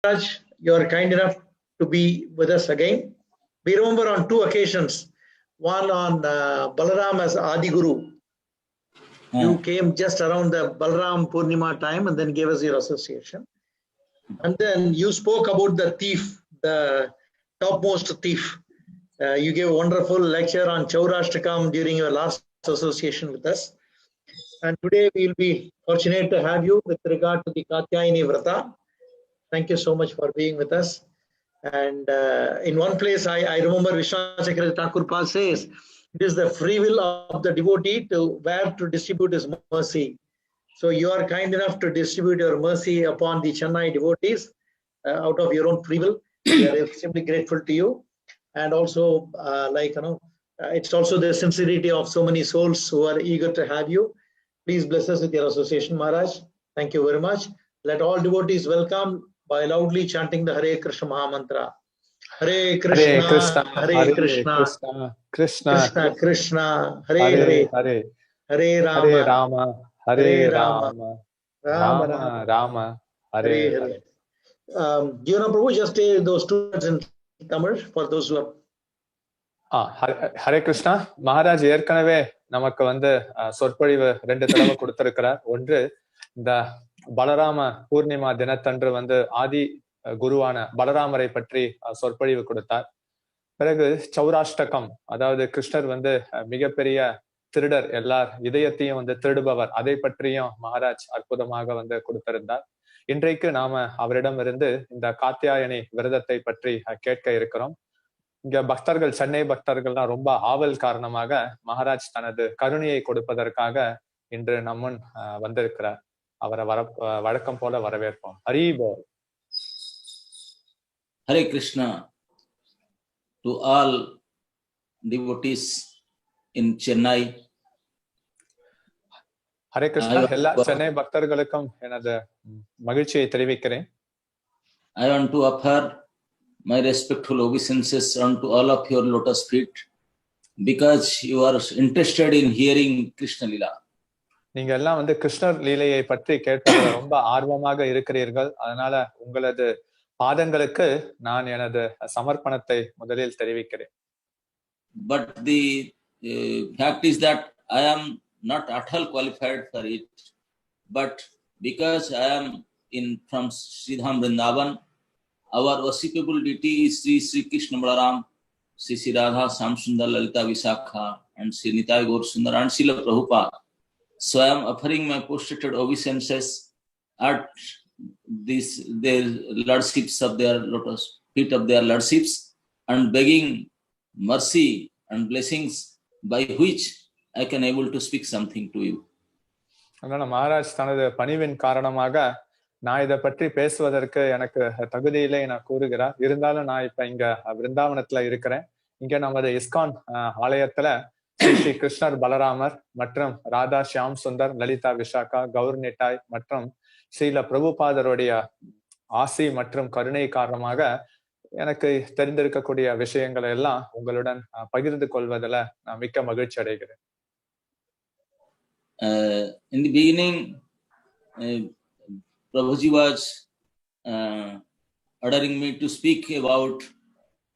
Raj, you are kind enough to be with us again. We remember on two occasions, one on Balaram as Adi Guru. You came just around the Balaram Purnima time and then gave us your association. And then you spoke about the thief, the topmost thief. You gave a wonderful lecture on Chaurashtakam during your last association with us. And today we will be fortunate to have you with regard to the Katyayani Vrata. Thank you so much for being with us. And in one place, I remember Vishwanath Chakravarti Thakur Pal says, it is the free will of the devotee to where to distribute his mercy. So you are kind enough to distribute your mercy upon the Chennai devotees out of your own free will. We are extremely grateful to you. And also, it's also the sincerity of so many souls who are eager to have you. Please bless us with your association, Maharaj. Thank you very much. Let all devotees welcome by loudly chanting the Hare Krishna Maha Mantra. Hare Krishna, Hare Krishna, Krishna Krishna, Hare Hare, Hare Rama, Hare Rama, Rama Rama, Hare Hare. Do you know, Prabhu, just say those two words in Tamil for those who are. Hare Krishna. Maharaj ஏற்கனவே நமக்கு சொற்பொழிவு 2 தடவை கொடுத்திருக்கிறார். ஒன்று இந்த பலராம பூர்ணிமா தினத்தன்று ஆதி குருவான பலராமரை பற்றி சொற்பொழிவு கொடுத்தார். பிறகு சௌராஷ்டகம், அதாவது கிருஷ்ணர் மிகப்பெரிய திருடர், எல்லார் இதயத்தையும் திருடுபவர், அதை பற்றியும் மகாராஜ் அற்புதமாக கொடுத்திருந்தார். இன்றைக்கு நாம அவரிடமிருந்து இந்த காத்யாயனி விரதத்தை பற்றி கேட்க இருக்கிறோம். இங்க பக்தர்கள், சென்னை பக்தர்கள்லாம் ரொம்ப ஆவல் காரணமாக மகாராஜ் தனது கருணையை கொடுப்பதற்காக இன்று நம்முன் வந்திருக்கிறார். அவரை வழக்கம் போல வரவேற்போம். ஹரி போல். Hare Krishna to all devotees in Chennai. Hare Krishna. எல்லா சென்னை பக்தர்களுக்கும் எனது மகிழ்ச்சியை தெரிவிக்கிறேன். I want to offer my respectful obeisances unto all of your lotus feet because you are interested in hearing Krishna Lila. நீங்க எல்லாம் கிருஷ்ணர் லீலையை பற்றி கேட்பதில் ரொம்ப ஆர்வமாக இருக்கிறீர்கள். அதனால உங்களது பாதங்களுக்கு நான் எனது சமர்ப்பணத்தை முதலில் தெரிவிக்கிறேன். But the fact is that I am not at all qualified for it. But because I am from Sridham Vrindavan, our worshipable deity is Sri Krishna Balaram, Sri Radha Samsundar Lalita Visakha, and Sri Nitai Gaur Sundar and Srila Prabhupada. So I am offering my prostrated obeisances at their lordships of their lotus feet of their lordships and begging mercy and blessings by which I can able to speak something to you. அதனால மகாராஜ் தனது பணிவின் காரணமாக நான் இதை பற்றி பேசுவதற்கு எனக்கு தகுதி இல்லை என கூறுகிறார். இருந்தாலும் நான் இப்ப இங்க விருந்தாவனத்துல இருக்கிறேன். இங்க நமது இஸ்கான் ஆலயத்துல ஸ்ரீ கிருஷ்ணர் பலராமர் மற்றும் ராதா ஷியாம் சுந்தர், லலிதா விஷாகா, கௌர் நிட்டாய் மற்றும் ஸ்ரீல பிரபுபாதருடைய ஆசி மற்றும் கருணை காரணமாக எனக்கு தெரிந்திருக்கக்கூடிய விஷயங்களை எல்லாம் உங்களுடன் பகிர்ந்து கொள்வதில் நான் மிக்க மகிழ்ச்சி அடைகிறேன். In the beginning, Prabhuji was ordering me to speak about,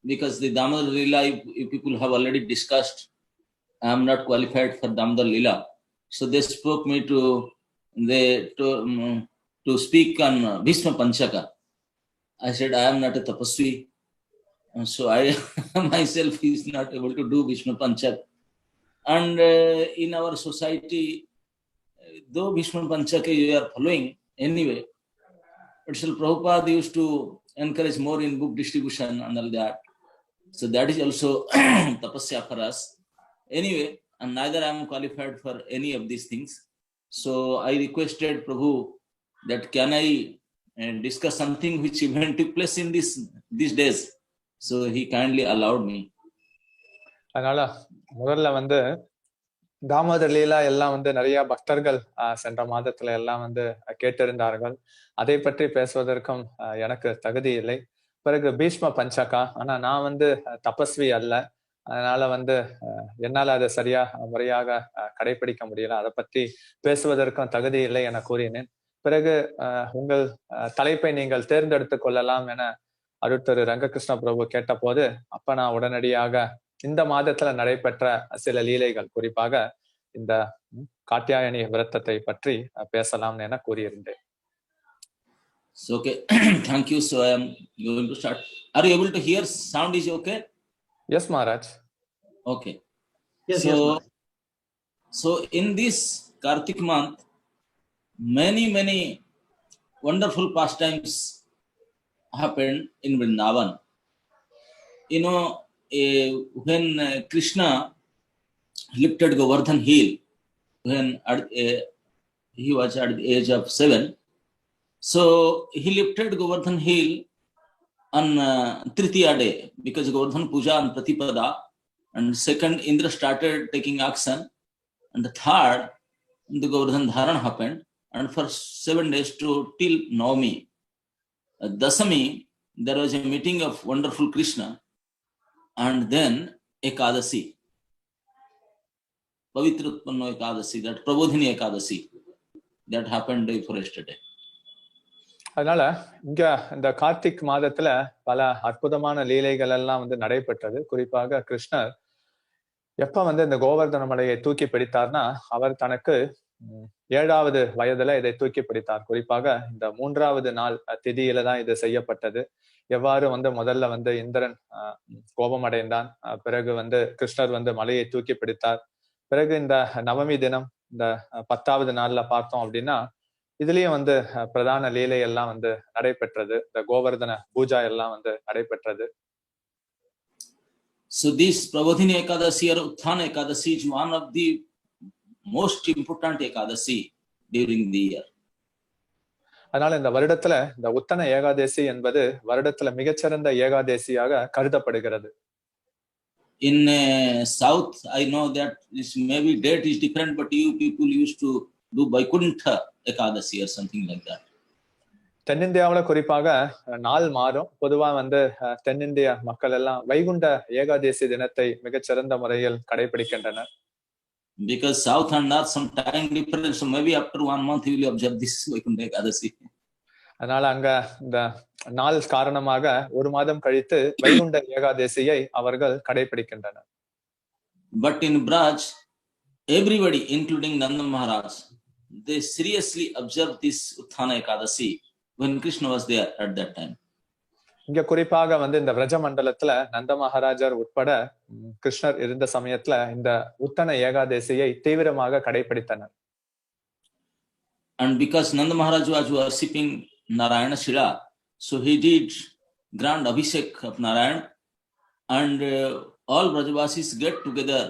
because the Damodar Leela, if people have already discussed, I am not qualified for Damodar Leela. So they spoke me to speak on Bhishma Panchaka. I said, I am not a tapasvi. So I myself is not able to do Bhishma Panchaka. And in our society, though Bhishma Panchaka you are following anyway, but Srila Prabhupada used to encourage more in book distribution and all that. So that is also tapasya for us. Anyway, and neither I am qualified for any of these things. So I requested Prabhu that can I discuss something which event took place in these days. So he kindly allowed me. அதனால முதல்ல தாமோதர் லீலா எல்லாம் நிறைய பக்தர்கள் சென்ற மாதத்துல எல்லாம் கேட்டிருந்தார்கள். அதை பற்றி பேசுவதற்கும் எனக்கு தகுதி இல்லை. பிறகு பீஷ்ம பஞ்சகா, ஆனா நான் தபஸ்வி அல்ல, அதனால என்னால அதை சரியா முறையாக கடைபிடிக்க முடியல, அதை பற்றி பேசுவதற்கும் தகுதி இல்லை என கூறினேன். பிறகு உங்கள் தலைப்பை நீங்கள் தேர்ந்தெடுத்துக் கொள்ளலாம் என அருட்திரு ரங்ககிருஷ்ண பிரபு கேட்ட போது அப்ப நான் உடனடியாக இந்த மாதத்துல நடைபெற்ற சில லீலைகள், குறிப்பாக இந்த காத்தியாயனி விரதத்தை பற்றி பேசலாம் என கூறியிருந்தேன். So, okay. Thank you. So I am going to start. Are you able to hear? Sound is okay? Yes, Maharaj. Okay. Yes, so, yes, Maharaj. So in this Kartik month, many wonderful pastimes happened in Vrindavan. You know, when Krishna lifted Govardhan hill, when he was at the age of 7, so he lifted Govardhan hill on Tritiya day, because Govardhan Puja on Pratipada, and second Indra started taking action, and the third the Govardhan Dharan happened, and for 7 days till Navami, Dasami, there was a meeting of wonderful Krishna, and then Ekadasi, Pavitra Utpanno Ekadasi, that Prabodhini Ekadasi, that happened day for yesterday. அதனால இங்க இந்த கார்த்திக் மாதத்துல பல அற்புதமான லீலைகள் எல்லாம் நடைபெற்றது. குறிப்பாக கிருஷ்ணர் எப்ப இந்த கோவர்தன மலையை தூக்கி பிடித்தார்னா, அவர் தனக்கு 7வது வயதுல இதை தூக்கி பிடித்தார். குறிப்பாக இந்த 3வது நாள் திதியில தான் இது செய்யப்பட்டது. எவ்வாறு முதல்ல இந்திரன் கோபம் அடைந்தான், பிறகு கிருஷ்ணர் மலையை தூக்கி பிடித்தார். பிறகு இந்த நவமி தினம் இந்த 10வது நாள்ல பார்த்தோம் அப்படின்னா, இதுலயும் பிரதான லீலை எல்லாம் நடைபெற்றது. இந்த கோவர்தன பூஜா எல்லாம் நடைபெற்றது. So this Prabodhini Ekadasi or Utthana Ekadasi is one of the most important Ekadasi during the year. அதனால இந்த வருடத்துல இந்த உத்தன ஏகாதசி என்பது வருடத்துல மிகச்சிறந்த ஏகாதசியாக கருதப்படுகிறது. In South, I know that this maybe date is different, but you people used to do Vaikuntha Ekadasi or something like that. தென்னிந்தியாவுல குறிப்பாக நாள் மாறும். பொதுவா தென்னிந்திய மக்கள் எல்லாம் வைகுண்ட ஏகாதசி தினத்தை மிகச்சிறந்த முறையில் கடைபிடிக்கின்றனர். Because South and North some time difference, so maybe after 1 month you will observe this Vaikuntha Ekadasi. அதனால அங்க இந்த நாள் காரணமாக 1 மாதம் கழித்து வைகுண்ட ஏகாதசியை அவர்கள் கடைபிடிக்கின்றனர். But in Braj, everybody, including Nanda Maharaj, they seriously observed this Utthana Ekadasi when Krishna was there at that time. இங்க குறிப்பாக இந்த விரஜ மண்டலத்துல நந்த மகாராஜர் உட்பட கிருஷ்ணர் இருந்த சமயத்துல இந்த உத்தன ஏகாதசியை தீவிரமாக கடைபிடித்தனர். And because Nanda Maharaj was worshipping Narayana Shila, so he did grand abhishek of Narayana, and all Brajavasis get together.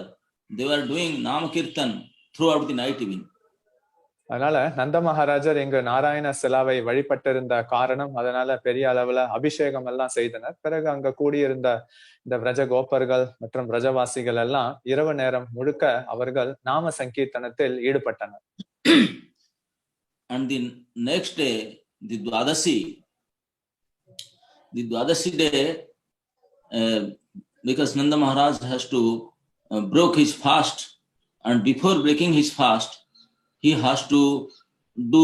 They were doing Nama Kirtan throughout the night even. அதனால நந்த மகாராஜர் இங்கு நாராயண சிலாவை வழிபட்டிருந்த காரணம், அதனால பெரிய அளவுல அபிஷேகம் எல்லாம் செய்தனர். பிறகு அங்க கூடியிருந்த இந்த விரஜ கோப்பர்கள் மற்றும் விரஜவாசிகள் எல்லாம் இரவு நேரம் முழுக்க அவர்கள் நாம சங்கீர்த்தனத்தில் ஈடுபட்டனர். And the next day, the Dwadasi day, because Nanda Maharaj has to broke his fast, and before breaking his fast, he has to do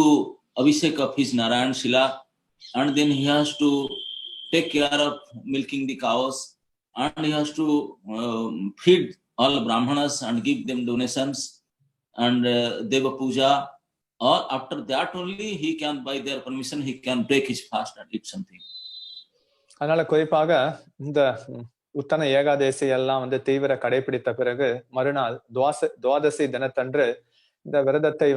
abhishek of his Narayan Shila, and then he has to take care of milking the cows, and he has to feed all Brahmanas and give them donations and Deva Puja. Or after that only he can, by their permission, he can break his fast and eat something. அதனால குறிப்பாக இந்த உத்தன ஏகாதசி எல்லாம் தீவிர கடைபிடித்த பிறகு மறுநாள் துவாதசி தினத்தன்று இந்த விரதத்தை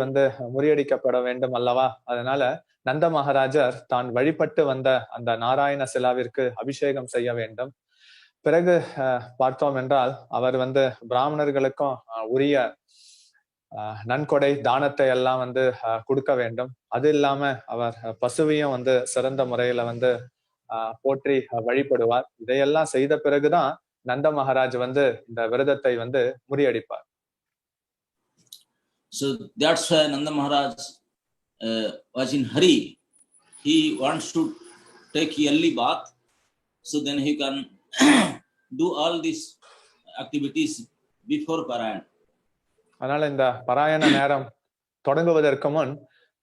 முறியடிக்கப்பட வேண்டும் அல்லவா? அதனால நந்த மகாராஜர் தான் வழிபட்டு வந்த அந்த நாராயண சிலாவிற்கு அபிஷேகம் செய்ய வேண்டும். பிறகு பார்த்தோம் என்றால் அவர் பிராமணர்களுக்கும் உரிய நன்கொடை தானத்தை எல்லாம் கொடுக்க வேண்டும். அது இல்லாம அவர் பசுவையும் சிறந்த முறையில போற்றி வழிபடுவார். இதையெல்லாம் செய்த பிறகுதான் நந்த மகாராஜ் இந்த விரதத்தை முறியடிப்பார். So that's why Nanda Maharaj was in hurry. He wants to take yearly bath, so then he can do all these activities before Parayan. அதனால இந்த பாராயண நேரம் தொடங்குவதற்கு முன்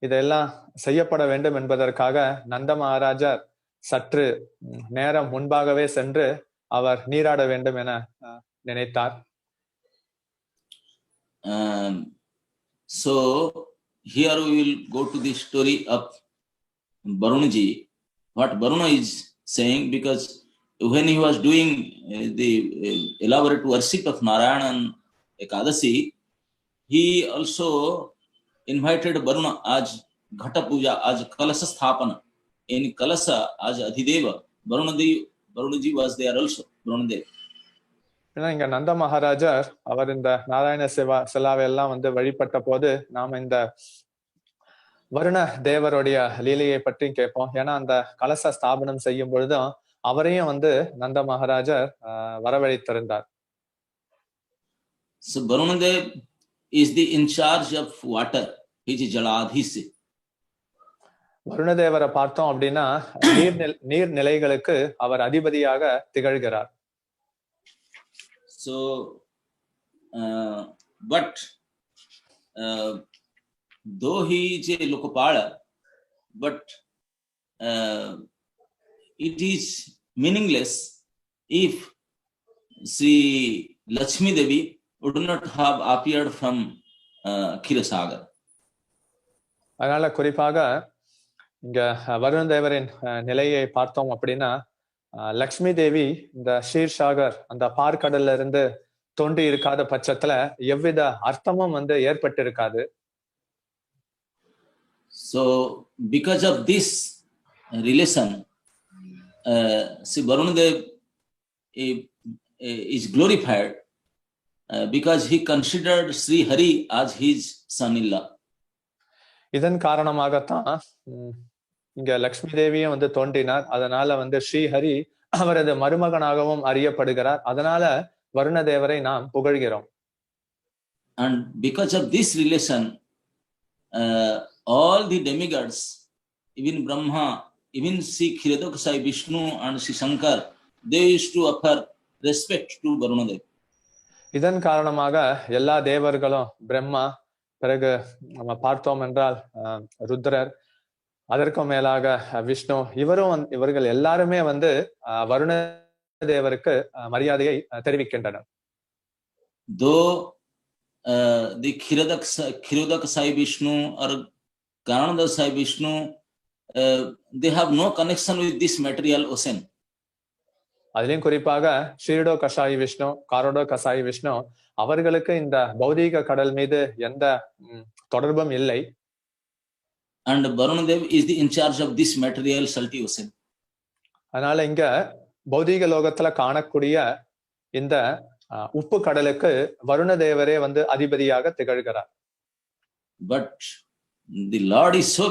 இதெல்லாம் செய்யப்பட வேண்டும் என்பதற்காக நந்த மகாராஜர் சற்று நேரம் முன்பாகவே சென்று அவர் நீராட வேண்டும் என நினைத்தார். So here we will go to the story of Varunaji. What Varuna is saying, because when he was doing the elaborate worship of Narayana and Ekadasi, he also invited Varuna as Ghata Puja, as Kalasa Sthapana. In Kalasa, as Adhideva, Varunaji was there also, Varunadev. இங்க நந்த மகாராஜர் அவர் இந்த நாராயண சிலாவை எல்லாம் வழிபட்ட போது நாம இந்த வருண தேவருடைய லீலையை பற்றி கேட்போம். ஏன்னா அந்த கலச ஸ்தாபனம் செய்யும் பொழுதும் அவரையும் நந்த மகாராஜர் வரவழைத்திருந்தார். So Varunadev is the in charge of water. He is Jaladhisi. வருணதேவரை பார்த்தோம் அப்படின்னா நீர்நிலைகளுக்கு அவர் அதிபதியாக திகழ்கிறார். So, but though he is a Lokapala, but it is meaningless if Sri Lakshmi Devi would not have appeared from Kirasagar. அதனால குறிப்பாக இங்க வருணதேவரின் நிலையை பார்த்தோம் அப்படின்னா லக்ஷ்மி தேவி இந்த ஷீர்ஷாகர் அந்த பார்க்கடல்ல இருந்து தோன்றி இருக்காத பட்சத்துல எவ்வித அர்த்தமும் ஏற்பட்டு இருக்காது. So because of this relation, see Varunadev is glorified because he considered Sri Hari as his son-in-law. இதன் காரணமாகத்தான் இங்க லக்ஷ்மி தேவியும் தோன்றினார். அதனால ஸ்ரீஹரி அவரது மருமகனாகவும் அறியப்படுகிறார். அதனால வருணதேவரை நாம் புகழ்கிறோம். And because of this relation, all the demigods, even Brahma, even Sri Kshirodakasai Vishnu and Sri Shankar, they used to offer respect to Varunadev. இதன் காரணமாக எல்லா தேவர்களும் பிரம்மா, பிறகு நம்ம பார்த்தோம் என்றால் ருத்ரர், அதற்கும் மேலாக விஷ்ணு, இவர்கள் எல்லாருமே வருண தேவருக்கு மரியாதையை தெரிவிக்கின்றனர். Though the Kshirodakasai Vishnu or Ganadasai Vishnu, they have no connection with this material ocean. அதிலும் குறிப்பாக ஷீரடோ கஷாயி விஷ்ணு, காரோடோ கசாயி விஷ்ணு, அவர்களுக்கு இந்த பௌதீக கடல் மீது எந்த தொடர்பும் இல்லை. And Varunadev is the in charge of this material salty ocean. அதனால இங்க பௌதீக லோகத்துல காணக்கூடிய இந்த உப்பு கடலுக்கு வருணதேவரே அதிபதியாக திகழ்கிறார். But the Lord is so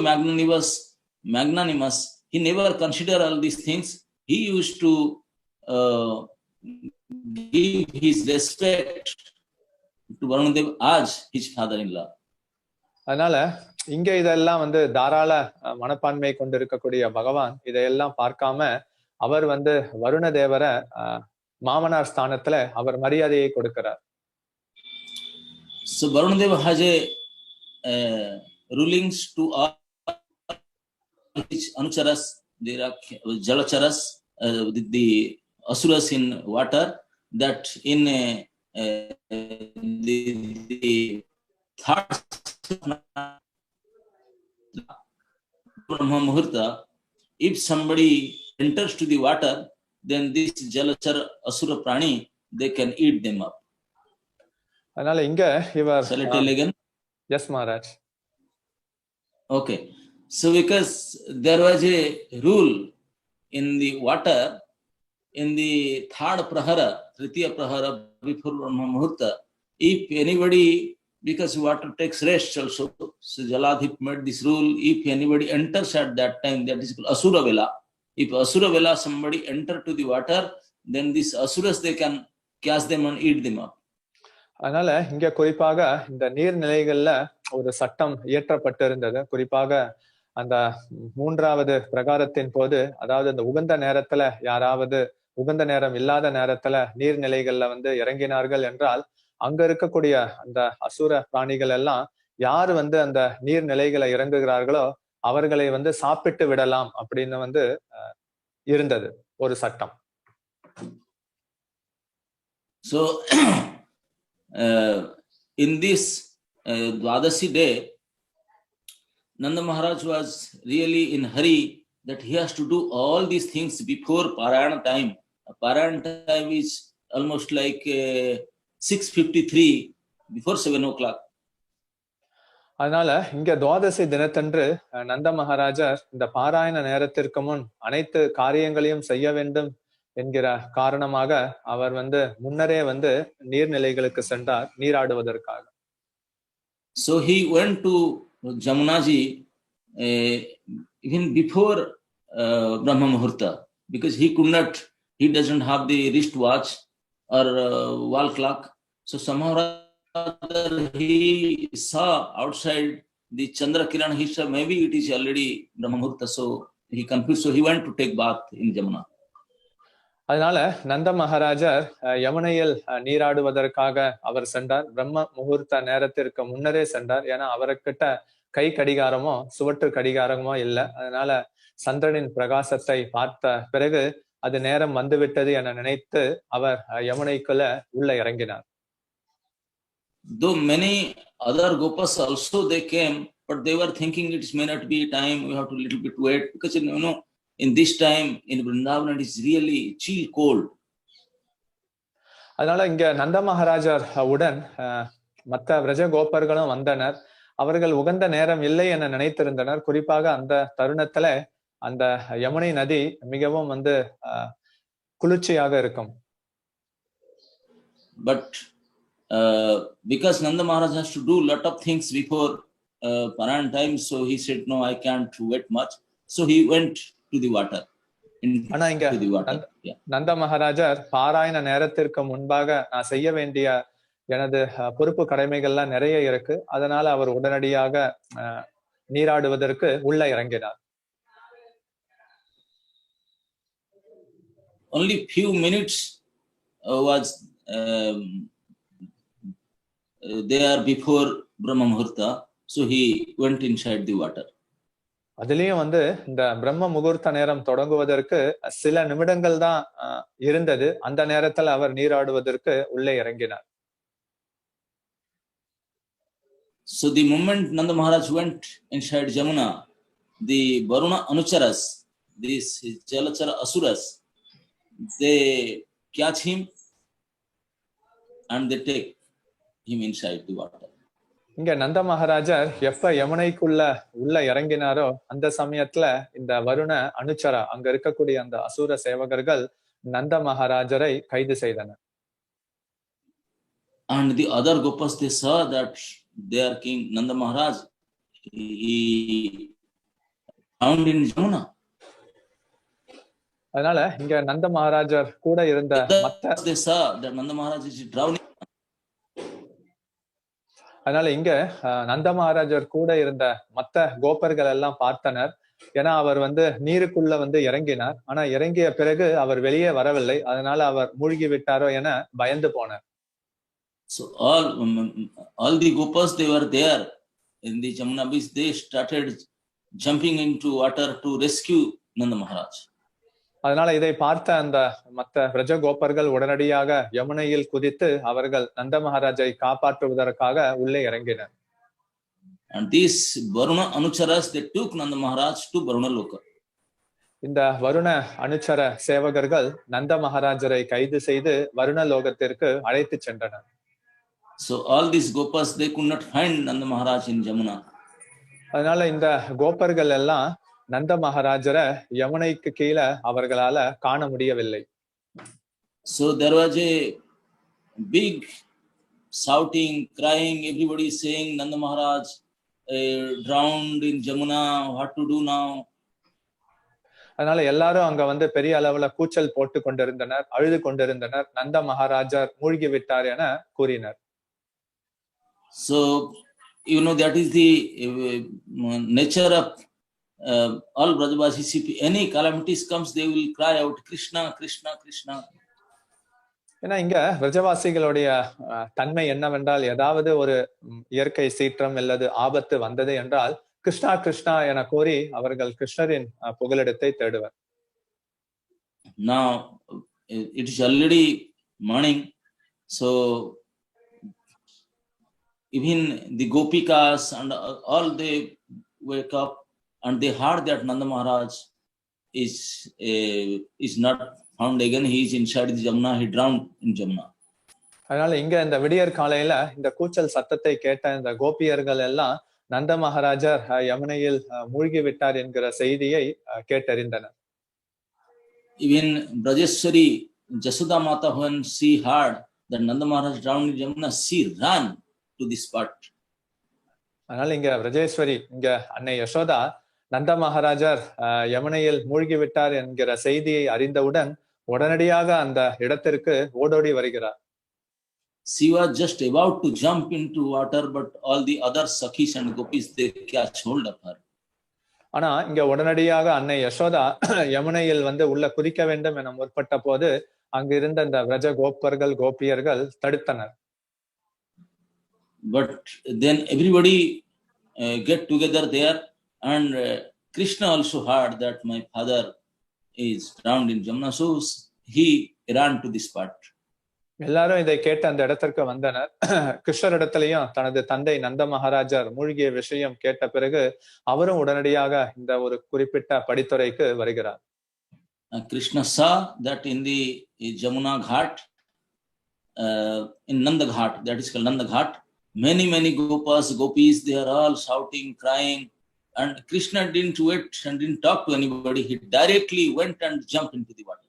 magnanimous. He never considered all these things. He used to give his respect to Varunadev as his father-in-law. அதனால இங்க இதெல்லாம் தாராள மனப்பான்மை கொண்டு இருக்கக்கூடிய பகவான் இதையெல்லாம் பார்க்காம அவர் வருண தேவரை மாமனார் ஸ்தானத்துல அவர் மரியாதையை கொடுக்கிறார். So Varunadev has a rulings to all his anucharas, the jalacharas, the asuras in water, that in the third Brahma Muhurta, if somebody enters to the water, then this Jalachara Asura Prani, they can eat them up. அதனால இங்க இவர் Shall I tell again? Yes, Maharaj. Okay. So because there was a rule in the water, in the third prahara, Tritiya prahara before Brahma Muhurta, if anybody, because water takes rest also, so Jaladhip made this rule, if anybody enters at that time, that is called Asura Vela. If Asura Vela, somebody enter to the water, then these Asuras, they can catch them and eat them up. அதனால இங்க குறிப்பாக இந்த நீர்நிலைகள்ல ஒரு சட்டம் இயற்றப்பட்டிருந்தது. குறிப்பாக அந்த 3வது பிரகாரத்தின் போது, அதாவது அந்த உகந்த நேரத்துல யாராவது உகந்த நேரம் இல்லாத நேரத்துல நீர்நிலைகள்ல இறங்கினார்கள் என்றால் அங்க இருக்கக்கூடிய அந்த அசுர பிராணிகள் எல்லாம் யார் வந்து அந்த நீர்நிலைகளை இறங்குகிறார்களோ அவர்களை வந்து சாப்பிட்டு விடலாம் அப்படின்னு வந்து இருந்தது ஒரு சட்டம். So in this Dwadashi day, Nanda Maharaj was really in hurry that he has to do all these things before Parayana time. Parayana time is almost like 6:53, before 7 o'clock. அதனால இங்க துவாதசி தினத்தன்று நந்த மகாராஜர் இந்த பாராயண நேரத்திற்கு முன் அனைத்து காரியங்களையும் செய்ய வேண்டும் என்கிற காரணமாக அவர் வந்து முன்னரே வந்து நீர்நிலைகளுக்கு சென்றார் நீராடுவதற்காக. So he went to Jamunaji even before Brahma Muhurta, because he doesn't have the wristwatch or wall clock. So somehow he saw outside the Chandra Kiran, he said maybe it is already Brahma Muhurta, so he confused, so he went to take bath in Jamuna. அதனால நந்த மகாராஜர் யமுனையில் நீராடுவதற்காக அவர் சென்றார். பிரம்ம முகூர்த்த நேரத்திற்கு முன்னரே சென்றார். ஏன்னா அவர்கிட்ட கை கடிகாரமோ சுவற்று கடிகாரமோ இல்லை. அதனால சந்திரனின் பிரகாசத்தை பார்த்த பிறகு அது நேரம் வந்துவிட்டது என நினைத்து அவர் யமுனைக்குள்ள உள்ள இறங்கினார். Though many other gopas also they came, but they were thinking it may not be time, we have to little bit wait, because in this time in Vrindavan it is really chill cold. அதனால இங்க நந்த மகாராஜர் உடன் மற்ற விரஜ கோப்பர்களும் வந்தனர். அவர்கள் உகந்த நேரம் இல்லை என நினைத்திருந்தனர். குறிப்பாக அந்த தருணத்துல அந்த யமுனை நதி மிகவும் வந்து குளிர்ச்சியாக இருக்கும். But because Nanda Maharaj has to do lot of things before Parayana time, so he said no, I can't wait much, so he went to the water. ஆனா இங்க நந்த மகாராஜர் பாராயண நேரத்திற்கு முன்பாக நான் செய்ய வேண்டிய எனது பொறுப்பு கடமைகள்லாம் நிறைய இருக்கு. அதனால அவர் உடனடியாக நீராடுவதற்கு உள்ள இறங்கினார். Only few minutes was there before Brahma Muhurta, so he went inside the water. அதுலயும் வந்து இந்த பிரம்ம முகூர்த்த நேரம் தொடங்குவதற்கு சில நிமிடங்கள் தான் இருந்தது. அந்த நேரத்தில் அவர் நீராடுவதற்கு உள்ளே இறங்கினார். So the moment Nanda Maharaj went inside Jamuna, the Varuna Anucharas, these Jalachara Asuras, they catch him and they take him inside the water. இங்க நந்த மகாராஜர் எப்ப யமுனைக்குள்ள உள்ள இறங்கினாரோ அந்த சமயத்துல இந்த வருண அனுச்சரா அங்க இருக்கக்கூடிய அந்த அசுர சேவகர்கள் நந்த மகாராஜரை கைது செய்தனர். And the other gopas, they saw that their king Nanda Maharaj, he drowned in Jamuna. அதனால இங்க நந்த மகாராஜர் கூட இருந்த they saw that Nanda Maharaj is drowning. அதனால இங்க நந்த மகாராஜர் கூட இருந்த மத்த கோப்பர்கள் எல்லாம் பார்த்தனர். ஏன்னா அவர் வந்து நீருக்குள்ள வந்து இறங்கினார். ஆனா இறங்கிய பிறகு அவர் வெளியே வரவில்லை. அதனால அவர் மூழ்கி விட்டாரோ என பயந்து போனார். So all the gopas, they were there in the Jamuna beach. They started jumping into water to rescue Nanda Maharaj. அதனால இதை பார்த்த அந்த மற்ற பிரஜ கோப்பர்கள் உடனடியாக யமுனையில் குதித்து அவர்கள் நந்த மகாராஜை காப்பாற்றுவதற்காக உள்ளே இறங்கினர். And these Varuna Anucharas, they took Nanda Maharaj to Varuna Loka. இந்த வருண அனுச்சர சேவகர்கள் நந்த மகாராஜரை கைது செய்து வருண லோகத்திற்கு அழைத்து சென்றனர். So all these gopas, they could not find Nanda Maharaj in Jamuna. அதனால இந்த கோப்பர்கள் எல்லாம் நந்த மகாராஜரை யமுனைக்கு கீழே அவர்களால காண முடியவில்லை. So there was a big shouting, crying, everybody saying Nanda Maharaj drowned in Jamuna, what to do now? அதனால எல்லாரும் அங்க வந்து பெரிய அளவுல கூச்சல் போட்டு கொண்டிருந்தனர், அழுது கொண்டிருந்தனர். நந்த மகாராஜர் மூழ்கி விட்டார் என கூறினர். So that is the nature of all Brajavasis. If any calamities comes, they will cry out Krishna, Krishna, Krishna. ஏன்னா இங்க விரஜவாசிகளுடைய தன்மை என்னவென்றால், ஏதாவது ஒரு இயற்கை சீற்றம் அல்லது ஆபத்து வந்தது என்றால் கிருஷ்ணா கிருஷ்ணா என கோரி அவர்கள் கிருஷ்ணரின் புகலிடத்தை தேடுவர். Now it is already morning, so even the gopikas and all they wake up and they heard that Nanda Maharaj is not found again. He is inside the Jamuna. He drowned in Jamuna. அதனால இங்க இந்த விடியற் காலையில இந்த கூச்சல் சத்தத்தை கேட்ட இந்த கோபியர்கள் எல்லாம் நந்த மகாராஜர் யமுனையில் மூழ்கி விட்டார் என்கிற செய்தியை கேட்டறிந்தனர். Even Brajeshwari Jasoda Mata, when she heard that Nanda Maharaj drowned in Jamuna, she ran to the spot. அதனால இங்க பிரஜேஸ்வரி, இங்க அன்னை யசோதா நந்த மகாராஜர் யமுனையில் மூழ்கி விட்டார் என்கிற செய்தியை அறிந்தவுடன் உடனடியாக அந்த இடத்திற்கு ஓடோடி வருகிறார். She was just about to jump into water, but all the other sakhis and gopis, they catch hold of her. ஆனா இங்க உடனடியாக அன்னை யசோதா யமுனையில் உள்ள குதிக்க வேண்டும் என முற்பட்ட போது அங்கு இருந்த இந்த விரஜ கோப்பர்கள் கோபியர்கள் தடுத்தனர். But then everybody get together there, and Krishna also heard that my father is drowned in Jamuna, so he ran to the spot. எல்லாரும் இதை கேட்டு அந்த இடத்திற்கு வந்தனர். கிருஷ்ணரிடத்திலையும் தனது தந்தை நந்த மகாராஜர் மூழ்கிய விஷயம் கேட்ட பிறகு அவரும் உடனடியாக இந்த ஒரு குறிப்பிட்ட படித்துறைக்கு வருகிறார். Krishna saw that in the Jamuna Ghat, in Nanda Ghat, that is called Nanda Ghat, many gopas, gopis, they are all shouting, crying, and Krishna didn't wait and didn't talk to anybody. He directly went and jumped into the water.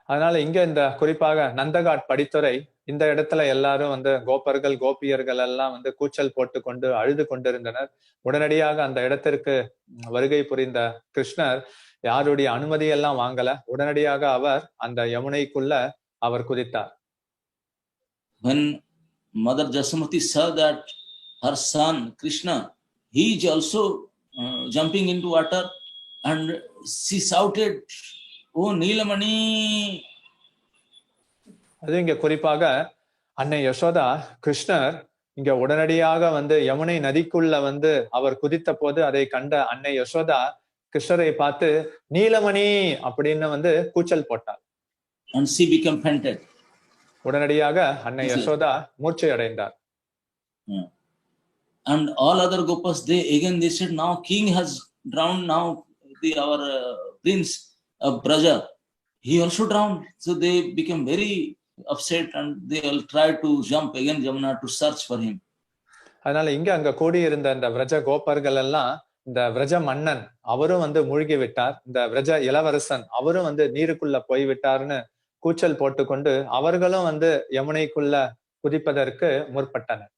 அதனால இங்க இந்த குறிப்பாக நந்தகாட் படித்துறை, இந்த இடத்துல எல்லாரும் கோபர்கள் கோபியர்கள் எல்லாம் கூச்சல் போட்டு கொண்டு அழுது கொண்டிருந்தனர். உடனடியாக அந்த இடத்திற்கு வருகை புரிந்த கிருஷ்ணர் யாருடைய அனுமதி எல்லாம் வாங்கல, உடனடியாக அவர் அந்த யமுனைக்குள்ள அவர் குதித்தார். When Mother Jasmati saw that her son Krishna, he is also jumping into water, and she shouted, "Oh Neelamani!" அது இங்க குறிப்பாக அன்னை யசோதா கிருஷ்ணர் இங்க உடனடியாக யமுனை நதிக்குள்ள அவர் குதித்த போது அதை கண்ட அன்னை யசோதா கிருஷ்ணரை பார்த்து நீலமணி அப்படின்னு கூச்சல் போட்டார். And she became fainted. உடனடியாக அன்னை யசோதா மூர்ச்சை அடைந்தார். And all other gopas, they said, now king has drowned, now our prince of Braja, he also drowned. So they became very upset and they all tried to jump again Jamuna to search for him. அதனால இங்க அங்க கூடியிருந்த இந்த விரஜ கோப்பர்கள் எல்லாம் இந்த விரஜ மன்னன் அவரும் மூழ்கி விட்டார், இந்த விரஜ இளவரசன் அவரும் நீருக்குள்ள போய்விட்டார்னு கூச்சல் போட்டுக்கொண்டு அவர்களும் யமுனைக்குள்ள குதிப்பதற்கு முற்பட்டனர்.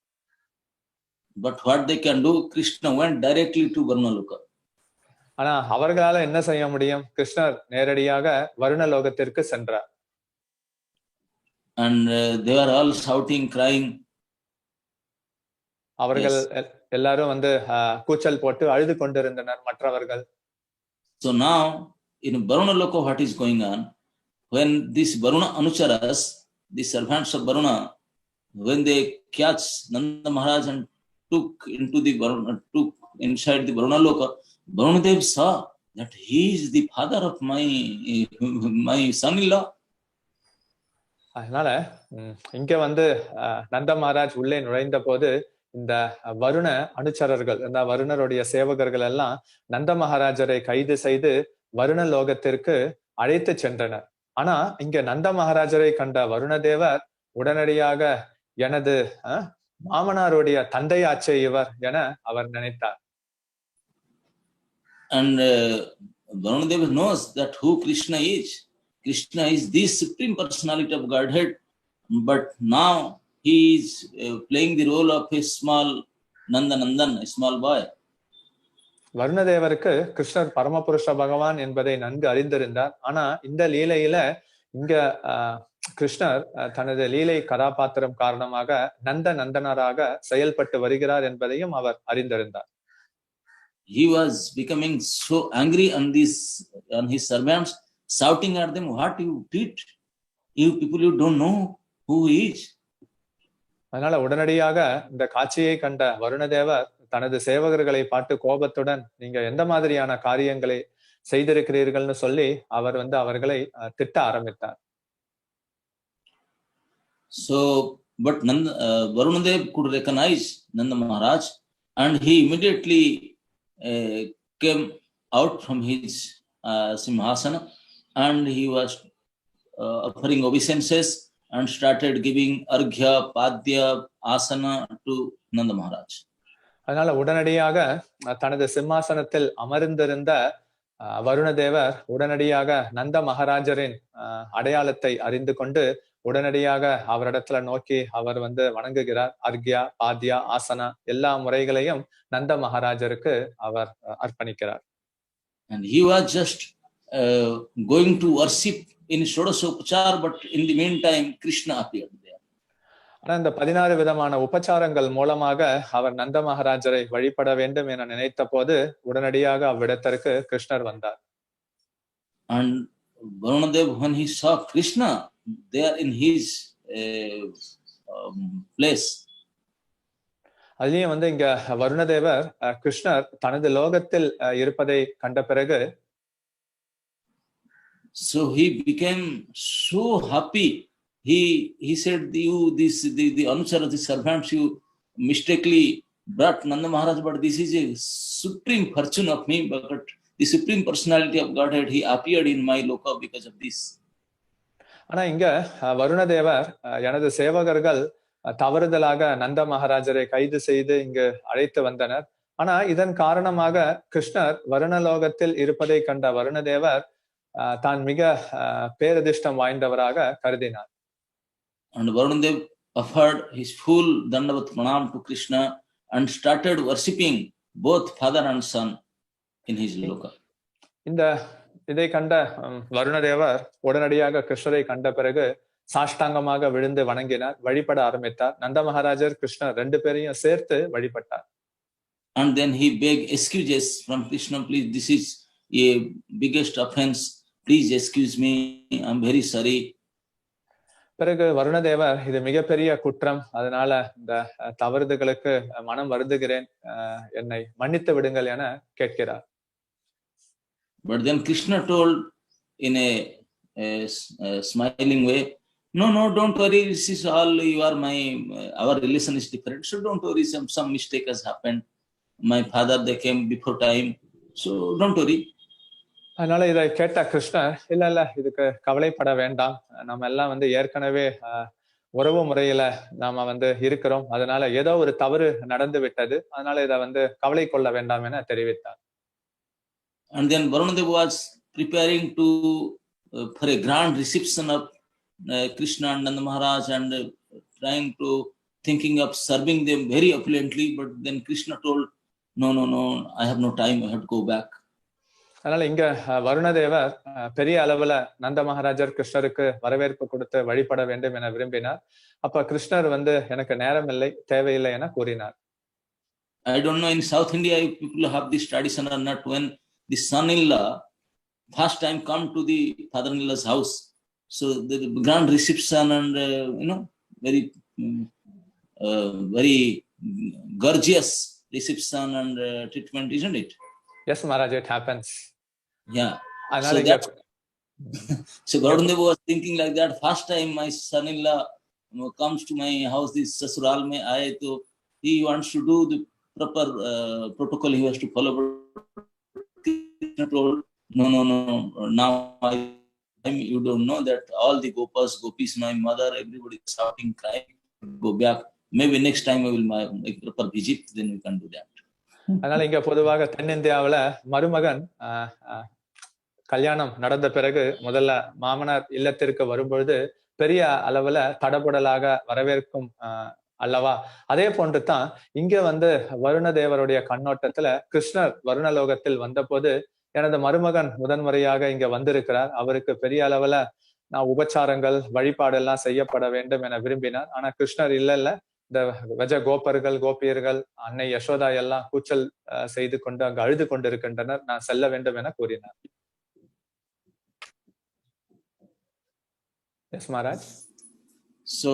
But what they can do, Krishna went directly to Varunaloka. ஆனா அவர்களால என்ன செய்ய முடியும்? கிருஷ்ணர் நேரடியாக வருணலோகத்திற்கு சென்றார். And they were all shouting, crying. அவர்கள் எல்லாரும் கூச்சல் போட்டு அழுது கொண்டிருந்தனர் மற்றவர்கள். So now in Varunaloka what is going on? When these Varuna Anucharas, the servants of Varuna, when they catch Nanda Maharaj and took inside the Varunaloka, Varunadev saw that he is the father of my son-in-law. அதனால இங்க நந்த மகாராஜ் உள்ளே நுழைந்த போது இந்த வருண அனுச்சரர்கள், இந்த வருணருடைய சேவகர்கள் எல்லாம் நந்த மகாராஜரை கைது செய்து வருண லோகத்திற்கு அழைத்து சென்றனர். ஆனா இங்க நந்த மகாராஜரை கண்ட வருணதேவர் உடனடியாக எனது மாமனாருடைய தந்தையாச்சே இவர் என அவர் நினைத்தார். And Varunadeva knows that who Krishna is. Krishna is the supreme personality of Godhead, but now he is playing the role of a small Nandan, a small boy. வருணதேவருக்கு கிருஷ்ணர் பரமபுருஷ பகவான் என்பதை நன்கு அறிந்திருந்தார். ஆனா இந்த லீலையில இங்க கிருஷ்ணர் தனது லீலை கதாபாத்திரம் காரணமாக நந்தனராக செயல்பட்டு வருகிறார் என்பதையும் அவர் அறிந்திருந்தார். He was becoming so angry on his servants, shouting at them, "What you did? You people, you don't know who he is. அதனால உடனடியாக இந்த காட்சியை கண்ட வருணதேவர் தனது சேவகர்களை பார்த்து கோபத்துடன் நீங்க எந்த மாதிரியான காரியங்களை செய்திருக்கிறீர்கள்னு சொல்லி அவர் வந்து அவர்களை திட்ட ஆரம்பித்தார். So, but Varunadev could recognize Nanda Maharaj, and he immediately came out from his simhasana, and he was offering obeisances and started giving arghya, padya, asana to Nanda Maharaj. அதனால உடனடியாக தனது சிம்மாசனத்தில் அமர்ந்திருந்த வருணதேவர் உடனடியாக நந்த மகாராஜரின் அடையாளத்தை அறிந்து கொண்டு உடனடியாக அவரிடத்துல நோக்கி அவர் வந்து வணங்குகிறார். அர்க்யா, பாத்யா, ஆசனா எல்லா முறைகளையும் நந்த மகாராஜருக்கு அவர் அர்ப்பணிக்கிறார். And he was just going to worship in Shodasopachar, but in the meantime Krishna appeared there. ஆனா இந்த 16 விதமான உபச்சாரங்கள் மூலமாக அவர் நந்த மகாராஜரை வழிபட வேண்டும் என நினைத்த போது உடனடியாக அவ்விடத்திற்கு கிருஷ்ணர் வந்தார். And Varunadev, when he saw Krishna there in his place, அதுலயும் வந்து இங்க வருணதேவர் கிருஷ்ணர் தனது லோகத்தில் இருப்பதை கண்ட பிறகு so he became so happy. He said, the Anuchara, the servants, you mistakenly brought Nanda Maharaj, but this is a supreme fortune of me, but the supreme personality of Godhead, he appeared in my loka because of this. ஆனா இங்க வருணதேவர் எனது சேவகர்கள் தவறுதலாக நந்த மகாராஜரை கைது செய்து இங்கு அழைத்து வந்தனர். ஆனா இதன் காரணமாக கிருஷ்ணர் வருணலோகத்தில் இருப்பதை கண்ட வருணதேவர் தான் மிக பேரதிர்ஷ்டம் வாய்ந்தவராக கருதினார். And Varunadev offered his full Dandavat Pranam to Krishna and started worshipping both father and son in his loka. இதை கண்ட வருணதேவர் உடனடியாக கிருஷ்ணரை கண்ட பிறகு சாஷ்டாங்கமாக விழுந்து வணங்கினார், வழிபட ஆரம்பித்தார். நந்த மகாராஜர் கிருஷ்ணர் ரெண்டு பேரையும் சேர்த்து வழிபட்டார். And then he begged excuses from Krishna, please, this is a biggest offense, please excuse me, I'm very sorry. பிறகு வருணதேவர் இது மிகப்பெரிய குற்றம், அதனால இந்த தவறுதலுக்கு மனம் வருந்துகிறேன், என்னை மன்னித்து விடுங்கள் என கேட்கிறார். But then Krishna told in a smiling way, no, don't worry, this is all, you are our relation is different, so don't worry, some mistake has happened, my father, they came before time, so don't worry. அதனால இதை கேட்ட கிருஷ்ணர், இல்ல இதுக்கு கவலைப்பட வேண்டாம், நம்ம எல்லாம் வந்து ஏற்கனவே உறவு முறையில நாம வந்து இருக்கிறோம், அதனால ஏதோ ஒரு தவறு நடந்து விட்டது, அதனால இதை வந்து கவலை கொள்ள வேண்டாம் என தெரிவித்தார். And then Varunadev was preparing to for a grand reception of Krishna and Nanda Maharaj, and trying to thinking of serving them very opulently, but then Krishna told, no, I have no time, I have to go back. அதனால இங்க வருணதேவர் பெரிய அளவுல நந்த மகாராஜர் கிருஷ்ணருக்கு வரவேற்பு கொடுத்து வழிபட வேண்டும் என விரும்பினார். அப்ப கிருஷ்ணர் வந்து எனக்கு நேரம் இல்லை, தேவையில்லை என கூறினார். I don't know in South India if people have this tradition or not, when the son-in-law first time come to the father-in-law's house, so the grand reception and very gorgeous reception and treatment, isn't it? Yes, Maharaj, it happens. Yeah. So Varunadev was thinking like that. First time my son-in-law comes to my house, this sasural mein aaye, to he wants to do the proper protocol, he has to follow. No, now you don't know that all the gopis, my mother, everybody is shouting, crying, go back. Maybe next time I will make proper visit, then we can do that. அதனால இங்க பொதுவாக தென்னிந்தியாவில மருமகன் கல்யாணம் நடந்த பிறகு முதல்ல மாமனார் இல்லத்திற்கு வரும்பொழுது பெரிய அளவுல தடபுடலாக வரவேற்கும் அல்லவா, அதே போன்று தான் இங்க வந்து வருணதேவருடைய கண்ணோட்டத்துல கிருஷ்ணர் வருணலோகத்தில் வந்த போது எனது மருமகன் முதன்முறையாக இங்க வந்திருக்கிறார், அவருக்கு பெரிய அளவுல நான் உபச்சாரங்கள் வழிபாடு எல்லாம் செய்யப்பட வேண்டும் என விரும்பினார். ஆனா கிருஷ்ணர் இல்ல, இந்த கஜ கோபர்கள் கோபியர்கள் அன்னை யசோதா எல்லாம் கூச்சல் செய்து கொண்டு அங்கு அழுது கொண்டிருக்கின்றனர், நான் செல்ல வேண்டும் என கூறினார். Yes, Maharaj. So,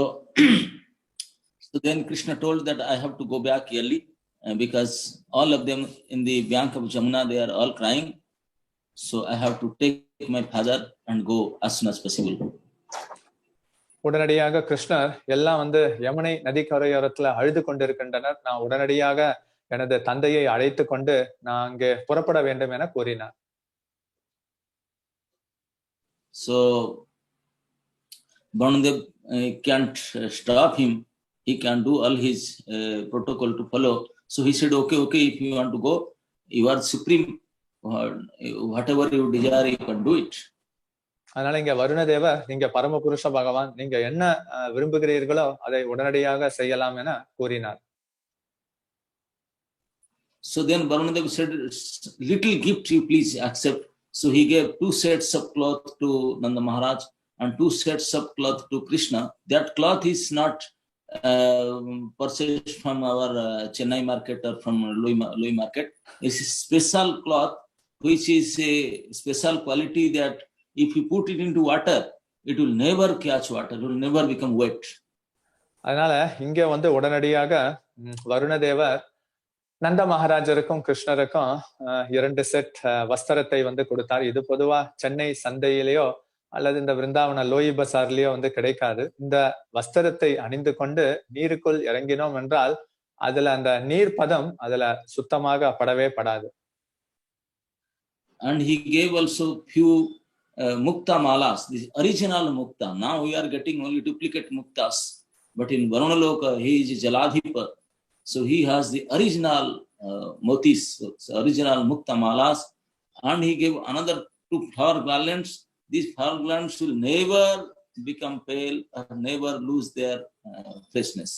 so then Krishna told that I have to go back early because all of them in the bank of Jamuna, they are all crying. So I have to take my father and go as soon as possible. உடனடியாக கிருஷ்ணர் எல்லாம் வந்து யமுனை நதிக்கரையோரத்துல அழுது கொண்டிருக்கின்றனர். நான் உடனடியாக எனது தந்தையை அழைத்து கொண்டு நான் அங்கே புறப்பட வேண்டும் என கூறினார். So Banudev can't stop him. He can do all his protocol to follow. So he said, okay, if you want to go, you are supreme. Whatever you desire, you can do it. அதனால இங்க வருணதேவர், நீங்க பரமபுருஷ பகவான், நீங்க என்ன விரும்புகிறீர்களோ அதை உடனடியாக செய்யலாம் என கூறினார். So then Barunadev said, little gift you please accept. So he gave 2 sets of cloth to Nanda Maharaj and 2 sets of cloth to Krishna. That cloth is not purchased from our Chennai market or from Louis market. It's a special cloth which is a special quality that if you put it into water, it will never catch water, it will never become wet. அதனால இங்க வந்து உடனடியாக வருணதேவர் நந்த மகாராஜருக்கும் கிருஷ்ணருக்கும் 2 set வஸ்திரத்தை வந்து கொடுத்தார். இது பொதுவா சென்னை சந்தையிலேயோ அல்லது இந்த விருந்தாவன லோயி பசார்லயோ வந்து கிடைக்காது. இந்த வஸ்திரத்தை அணிந்து கொண்டு நீருக்குள் இறங்கினோம் என்றால் அதுல அந்த நீர் பதம் அதுல சுத்தமாக படவே படாது. And he gave also few mukta malas, this original mukta. Now we are getting only duplicate muktas, but in Varunaloka he is Jaladhipa, so he has the original motis, original mukta malas, and he gave another 2 flower garlands. These flower garlands will never become pale or never lose their freshness.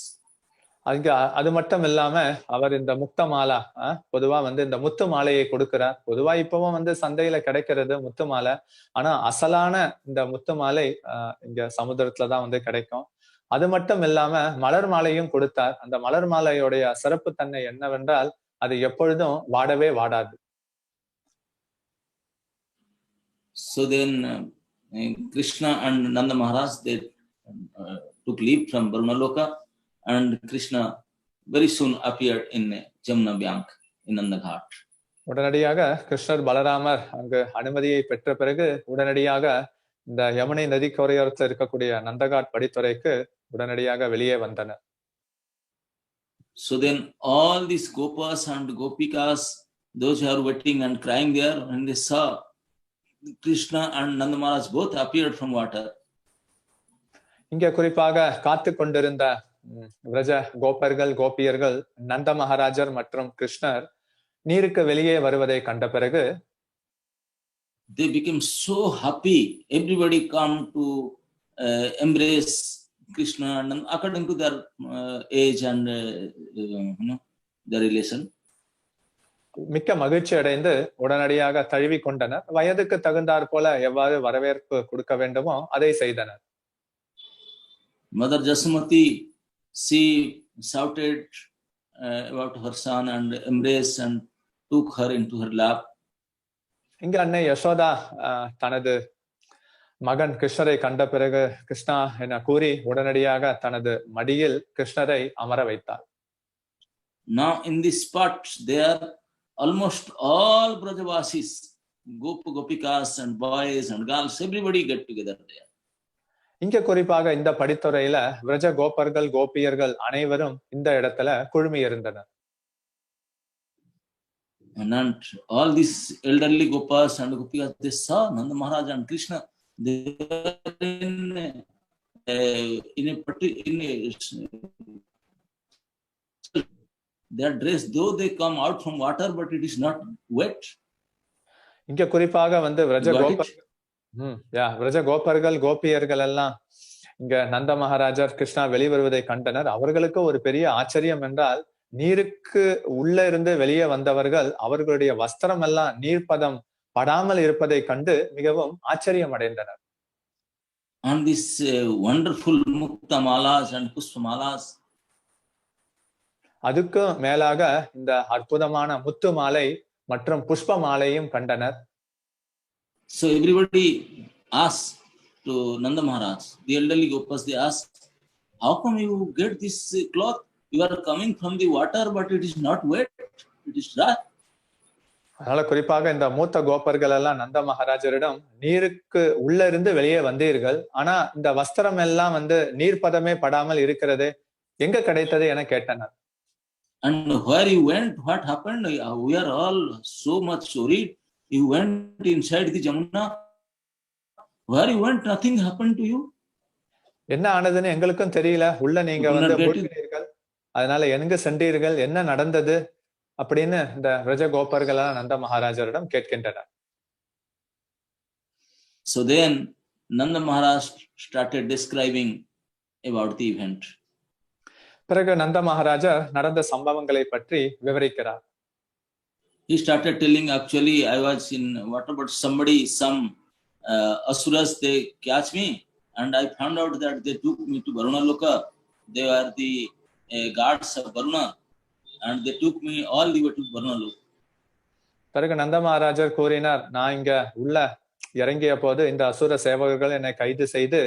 அங்க அது மட்டும் இல்லாம அவர் இந்த முக்த மாலா பொதுவா வந்து இந்த முத்து மாலையை கொடுக்கிறார். பொதுவா இப்பவும் வந்து சந்தையில கிடைக்கிறது முத்து மாலை. ஆனா அசலான இந்த முத்து மாலை இங்க சமுத்திரத்துலதான் வந்து கிடைக்கும். அது மட்டும் இல்லாம மலர் மாலையும் கொடுத்தார். அந்த மலர் மாலையுடைய சிறப்பு தன்மை என்னவென்றால் அது எப்பொழுதும் வாடவே வாடாது. So then Krishna and Nanda Maharaj, they took leave from Varunaloka, and Krishna very soon appeared in Jamuna bank in Nanda Ghat. உடனடியாக கிருஷ்ணர் பலராமர் அங்கு அனுமதியை பெற்ற பிறகு உடனடியாக இந்த யமுனை நதிக்கரையோரத்தில் இருக்கக்கூடிய நந்தகாட் படித்துறைக்கு உடனடியாக வெளியே வந்தனர். So then all these gopas and gopikas, those who are waiting and crying there, when they saw Krishna and Nanda Maharaj both appeared from water. இங்க குறிப்பாக காத்து கொண்டிருந்த விரஜ கோபர்கள் கோபியர்கள் நந்த மகாராஜர் மற்றும் கிருஷ்ணர் நீருக்கு வெளியே வருவதை கண்ட பிறகு they became so happy. Everybody come to embrace Krishna and according to their age and their relation. மிக்க மகிழ்ச்சி அடைந்து உடனடியாக தழுவி கொண்டனர். வயதுக்கு தகுந்தாற் போல எவ்வாறு வரவேற்பு கொடுக்க வேண்டுமோ அதை செய்தனர். Mother Jasmati, she shouted about her son and embraced and took her into her lap. இங்க அன்னை யசோதா தனது மகன் கிருஷ்ணரை கண்ட பிறகு கிருஷ்ணா என கூறி உடனடியாக தனது மடியில் கிருஷ்ணரை அமர வைத்தார். Now in this spot there almost all Brajavasis, Gopikas and boys and girls, everybody get together there. இங்க குறிப்பாக இந்த படித்துறையில விரஜ கோபர்கள் கோபியர்கள் அனைவரும் இந்த இடத்துல குழுமி இருந்தனர். And all these elderly gopas and gopikas, they saw Nanda Maharaj and Krishna. They were their dress, though they come out from water, but it is not wet. இங்க குறிப்பாக வந்து விரஜ கோபர்கள் கோபியர்கள் எல்லாம் இங்க நந்த மகாராஜர் கிருஷ்ணா வெளிவருவதை கண்டனர். அவர்களுக்கு ஒரு பெரிய ஆச்சரியம் என்றால் நீருக்கு உள்ள இருந்து வெளியே வந்தவர்கள் அவர்களுடைய வஸ்திரம் எல்லாம் நீர்ப்பதம் படாமல் இருப்பதை கண்டு மிகவும் ஆச்சரியம் அடைந்தனர். And this wonderful mukta malas and pushpa malas, அதுக்கு மேலாக இந்த அற்புதமான முத்து மாலை மற்றும் புஷ்ப மாலையும் கண்டனர். So everybody asked to Nanda Maharaj, the elderly Gopas, they asked, how come you get this cloth? You are coming from the water, but it is not wet, it is dry. அதனால குறிப்பாக இந்த மூத்த கோப்பர்கள் எல்லாம் நந்த மகாராஜரிடம், நீருக்கு உள்ள இருந்து வெளியே வந்தீர்கள், ஆனா இந்த வஸ்திரம் எல்லாம் வந்து நீர்ப்பதமே படாமல் இருக்கிறது, எங்க கிடைத்தது என கேட்டனர். And where you went, what happened? We are all so much worried. You went inside the Jamuna. Where you went, nothing happened to you. என்ன ஆனதுன்னு எங்களுக்கும் தெரியல, உள்ள நீங்க வந்து மூழ்கினீர்கள், அதனால எங்க சென்றீர்கள், என்ன நடந்தது அப்படின்னு இந்த ரஜ கோப்பர்கள் நந்த மகாராஜரிடம் கேட்கின்றனர். So then Nanda Maharaj started describing about the event. பிறகு நந்த மகாராஜர் நடந்த சம்பவங்களை பற்றி விவரிக்கிறார். He started telling, actually I was in what about somebody, some asuras, they catch me and I found out that they took me to Varuna Loka. They were the guards of Varuna and they took me all the way to Varuna Loka. பிறகு நந்த மகாராஜர் கூறினார், நான் இங்க உள்ள இறங்கிய போது இந்த அசுர சேவகர்கள் என்னை கைது செய்து,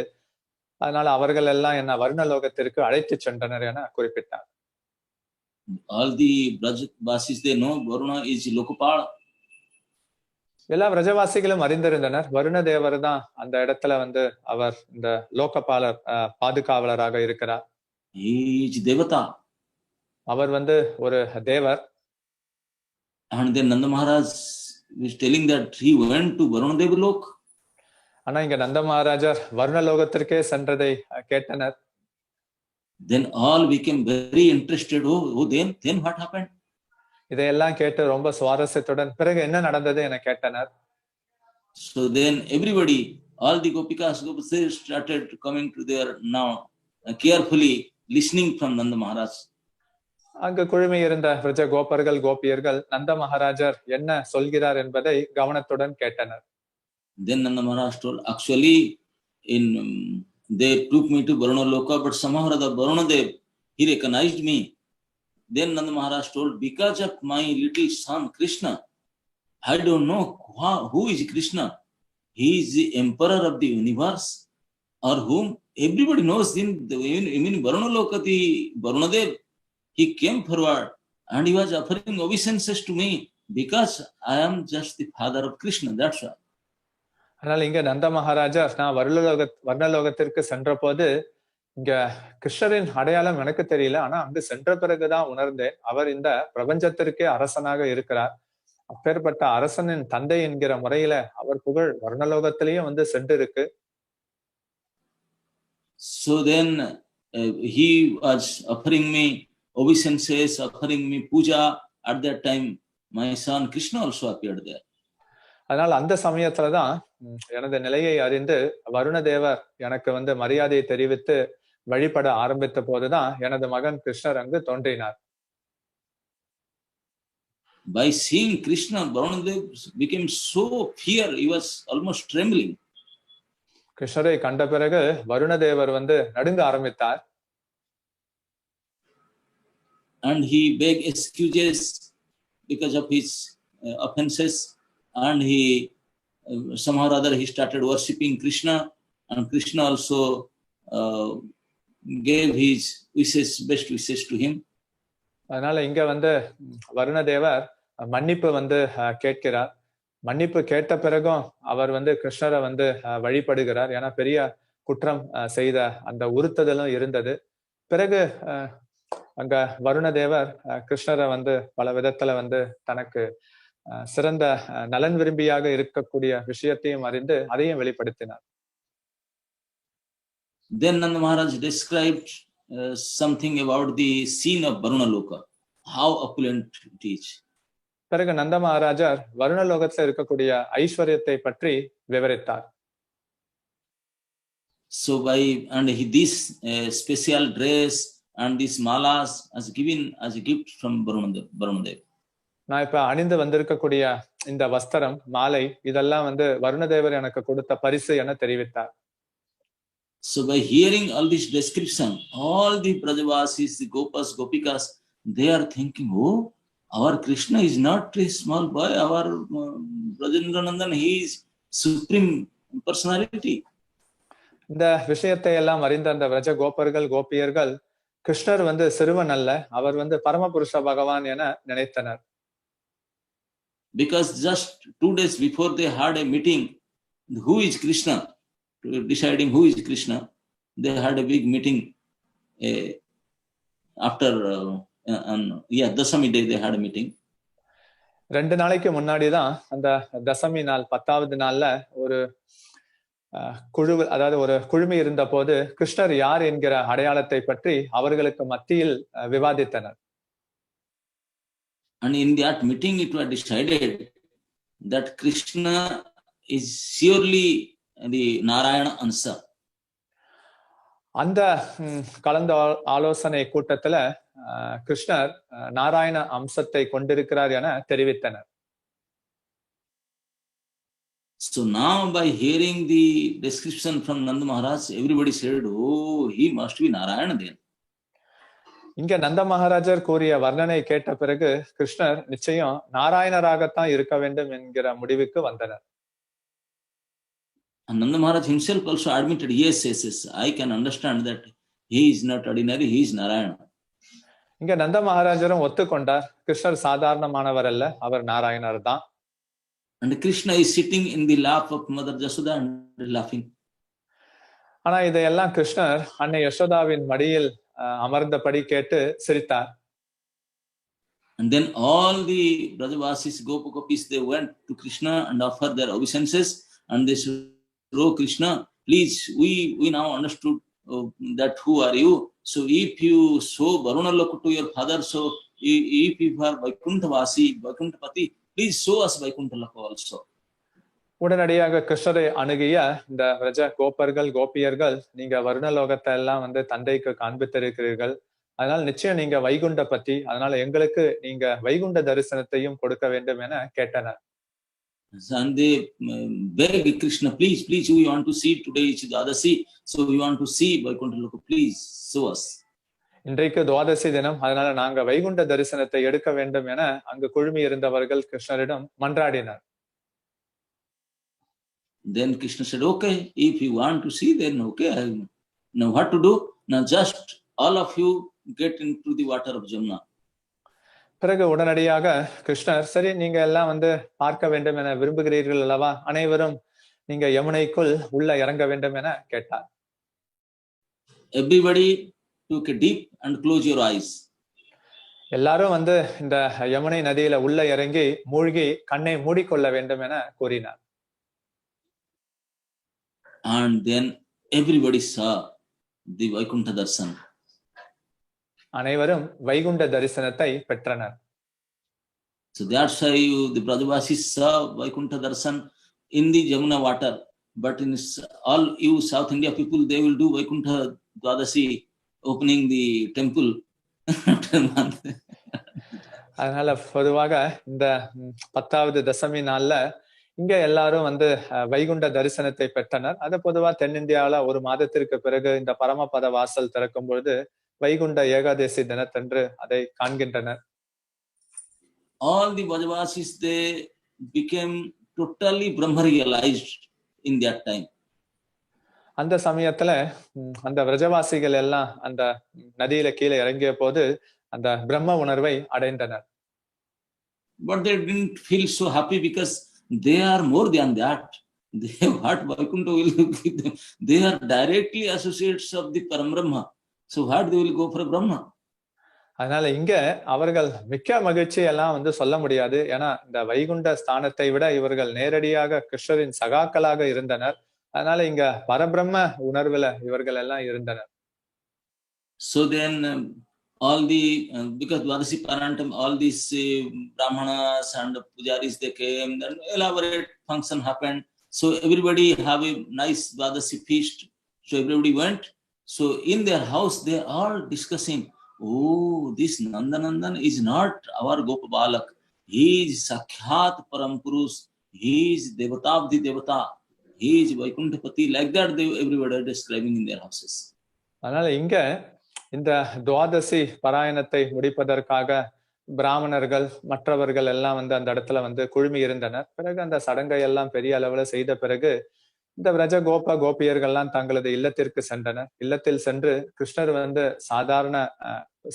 அதனால அவர்கள் எல்லாம் என்ன வருணலோகத்திற்கு அழைத்து சென்றனர் என குறிப்பிட்டார். All the Brajvasis, they know Varuna is Lokapala. எல்லா பிரஜவாசிகளும் அறிந்திருந்தனர், வருண தேவர் தான் அந்த இடத்துல வந்து அவர் இந்த லோகபாலர் பாதுகாவலராக இருக்கிறார். He is Devata. அவர் வந்து ஒரு தேவர். And then Nanda Maharaj is telling that he went to Varuna Devalok. ஆனா இங்க நந்த மகாராஜர் வருணலோகத்திற்கே சென்றதை கேட்டனர். Then all became very interested. Oh, then what happened? இதையெல்லாம் கேட்டு ரொம்ப சுவாரஸ்யத்துடன் பிறகு என்ன நடந்தது என கேட்டனர். So then everybody, all the Gopikas, started coming to their now carefully listening from Nanda Maharaj. அங்கு குழுமி இருந்த பிரஜ கோபர்கள் கோபியர்கள் நந்த மகாராஜர் என்ன சொல்கிறார் என்பதை கவனத்துடன் கேட்டனர். Then Nanda Maharaj told, actually they took me to Varuna Loka, but somehow or other Varuna Dev, he recognized me. Then Nanda Maharaj told, because of my little son Krishna, I don't know who is Krishna. He is the emperor of the universe, or whom everybody knows. In Varuna Loka, the Varuna Dev, he came forward and he was offering obeisances to me because I am just the father of Krishna. That's why. அதனால இங்க நந்த மகாராஜர், நான் வர்ணலோகத்திற்கு சென்ற போது இங்க கிருஷ்ணரின் அடையாளம் எனக்கு தெரியல, ஆனா அங்கு சென்ற பிறகுதான் உணர்ந்தேன், அவர் இந்த பிரபஞ்சத்திற்கே அரசனாக இருக்கிறார். அப்பேற்பட்ட அரசனின் தந்தை என்கிற முறையில அவர் புகழ் வர்ணலோகத்திலேயே வந்து சென்று இருக்கு. So then he was offering me obeisances, offering me puja. At that time my son Krishna also appeared there. அதனால அந்த சமயத்துலதான் எனது நிலையை அறிந்து வருணதேவர் எனக்கு வந்து மரியாதையை தெரிவித்து வழிபட ஆரம்பித்த போதுதான் எனது மகன் கிருஷ்ணர் அங்கு தோன்றினார். By seeing Krishna, Varunadev became so fear, he was almost trembling. கிருஷ்ணரை கண்ட பிறகு வருணதேவர் வந்து நடுங்க ஆரம்பித்தார். And he begged excuses because of his offenses, and he somehow or other he started worshipping Krishna, and Krishna also gave his wishes, best wishes to him. அதனால இங்க வந்து வருணதேவர் மன்னிப்பு வந்து கேட்கிறார். மன்னிப்பு கேட்ட பிறகும் அவர் வந்து கிருஷ்ணரை வந்து வழிபடுகிறார். ஏன்னா பெரிய குற்றம் செய்த அந்த உறுத்துதலும் இருந்தது. பிறகு அங்க வருணதேவர் கிருஷ்ணரை வந்து பல விதத்துல வந்து தனக்கு சிறந்த நலன் விரும்பியாக இருக்கக்கூடிய விஷயத்தையும் அறிந்து அதையும் வெளிப்படுத்தினார். Then Nanda Maharaj described something about the scene of Varuna Loka, how opulent it is. பிறகு நந்த மகாராஜர் வருணலோகத்துல இருக்கக்கூடிய ஐஸ்வர்யத்தை பற்றி விவரித்தார். So this special dress and these malas as given as a gift from Varunadev. நான் இப்ப அணிந்து வந்திருக்கக்கூடிய இந்த வஸ்திரம், மாலை, இதெல்லாம் வந்து வருணதேவர் எனக்கு கொடுத்த பரிசு என தெரிவித்தார். So by hearing all this description, all the Brajavasis, the Gopas, Gopikas, they are thinking, oh, our Krishna is not a small boy, our Brajendra Nandan, he is supreme personality. இந்த விஷயத்தை எல்லாம் அறிந்த அந்த விரஜ கோபர்கள் கோபியர்கள் கிருஷ்ணர் வந்து சிறுவன் அல்ல, அவர் வந்து பரமபுருஷ பகவான் என நினைத்தனர். Because just 2 days before they had a meeting, who is Krishna, deciding who is Krishna, they had a big meeting after Dasami day they had a meeting. 2 நாளைக்கு முன்னாடி தான் அந்த தசமி நாள் 10வது நாள்ல ஒரு குழு, அதாவது ஒரு குழுமி இருந்த போது கிருஷ்ணர் யார் என்கிற அடையாளத்தை பற்றி அவர்களுக்கு மத்தியில் விவாதித்தனர். And in that meeting it was decided that Krishna is surely the Narayana Ansa. அந்த கலந்த ஆலோசனை கூட்டத்துல கிருஷ்ணர் நாராயண அம்சத்தை கொண்டிருக்கிறார் என தெரிவித்தனர். So now by hearing the description from Nanda Maharaj, everybody said, oh, he must be Narayana then. இங்க நந்த மகாராஜர் கூறிய வர்ணனை கேட்ட பிறகு கிருஷ்ணர் நிச்சயம் நாராயணராகத்தான் இருக்க வேண்டும் என்கிற முடிவுக்கு வந்தனர். And Nanda Maharaj himself also admitted, yes, I can understand that he is not ordinary, he is Narayana. இங்க நந்த மகாராஜரும் ஒத்துக்கொண்டார், கிருஷ்ணர் சாதாரணமானவர் அல்ல, அவர் நாராயணர் தான். And Krishna is sitting in the lap of Mother Jasoda and laughing. ஆனா இதையெல்லாம் கிருஷ்ணர் அன்னை யசோதாவின் மடியில் அமர்ந்தபடி கேட்டு சிரித்தார். And then all the Brajavasis, Gopis, they went to Krishna and offered their obeisances, and they said, oh Krishna, please, we now understood that who are you. So if you show Varunaloka to your father, so if you are Vaikunthavasi, Vaikuntapati, please show us Vaikunthalaka also. உடனடியாக கிருஷ்ணரை அணுகிய இந்த விரஜ கோபர்கள் கோபியர்கள், நீங்க வருணலோகத்தை எல்லாம் வந்து தந்தைக்கு காண்பித்திருக்கிறீர்கள், அதனால நிச்சயம் நீங்க வைகுண்ட பத்தி, அதனால எங்களுக்கு நீங்க வைகுண்ட தரிசனத்தையும் கொடுக்க வேண்டும் என கேட்டனர். And they beg Krishna, please, we want to see today Dwadasi, so we want to see Vaikunthalaka, please show us. இன்றைக்கு துவாதசி தினம், அதனால நாங்க வைகுண்ட தரிசனத்தை எடுக்க வேண்டும் என அங்கு குழுமி இருந்தவர்கள் கிருஷ்ணரிடம் மன்றாடினர். Then Krishna said, okay, if you want to see, then okay, now what to do? Now just all of you get into the water of Jamuna. பிறகு உடனடியாக கிருஷ்ணர், சரி நீங்க எல்லாம் வந்து பார்க்க வேண்டும் என விரும்புகிறீர்கள் அல்லவா, அனைவரும் நீங்க யமுனைக்குள் உள்ள இறங்க வேண்டும் என கேட்டார். Everybody took a dip and close your eyes. எல்லாரும் வந்து இந்த யமுனை நதியில உள்ள இறங்கி மூழ்கி கண்ணை மூடிக்கொள்ள வேண்டும் என கூறினார். And then everybody saw the Vaikuntha Darshan. அனைவரும் வைகுண்ட தரிசனத்தை பெற்றனர். So that's why the Brajavasis saw Vaikuntha Darshan in the Jamuna water. But in all you South India people, they will do Vaikuntha Dwadasi, opening the temple. அதனால பொதுவாக இந்த 10வது தசமி நாள்ல இங்க எல்லாரும் வந்து வைகுண்ட தரிசனத்தை பெற்றனர். அது பொதுவா தென்னிந்தியாவில ஒரு மாதத்திற்கு பிறகு இந்த பரமபத வாசல் திறக்கும் பொழுது வைகுண்ட ஏகாதசி தினத்தன்று அதை காண்கின்றனர். All the Brajavasis, they became totally Brahma realized in that time. அந்த சமயத்துல அந்த விரஜவாசிகள் எல்லாம் அந்த நதியில கீழே இறங்கிய போது அந்த பிரம்ம உணர்வை அடைந்தனர். But they didn't feel so happy because they are more than that. They what Vaikuntha will give them. They are directly associates of the Parambrahma. So what they will go for Brahma? அதனால இங்க அவர்கள் மிக்க மகிழ்ச்சி எல்லாம் வந்து சொல்ல முடியாது. ஏன்னா இந்த வைகுண்ட ஸ்தானத்தை விட இவர்கள் நேரடியாக கிருஷ்ணரின் சகாக்களாக இருந்தனர். அதனால இங்க பரபிரம்ம உணர்வுல இவர்கள் எல்லாம் இருந்தனர். So then all the because Dwadasi Parantam, all these Brahmanas and Pujaris, they came, then elaborate function happened. So everybody have a nice Dwadasi feast. So everybody went. So in their house, they are all discussing, oh, this Nandanandan is not our Gopabalak. He is Sakhyat Parampurush. He is Devata of the Devata. He is Vaikuntapati. Like that, they everybody are describing in their houses. அதனால இங்க இந்த துவாதசி பாராயணத்தை முடிப்பதற்காக பிராமணர்கள் மற்றவர்கள் எல்லாம் வந்து அந்த இடத்துல வந்து குழுமி இருந்தனர். பிறகு அந்த சடங்கை எல்லாம் பெரிய அளவுல செய்த பிறகு இந்த விரஜ கோப கோபியர்கள்லாம் தங்களது இல்லத்திற்கு சென்றனர். இல்லத்தில் சென்று கிருஷ்ணர் வந்து சாதாரண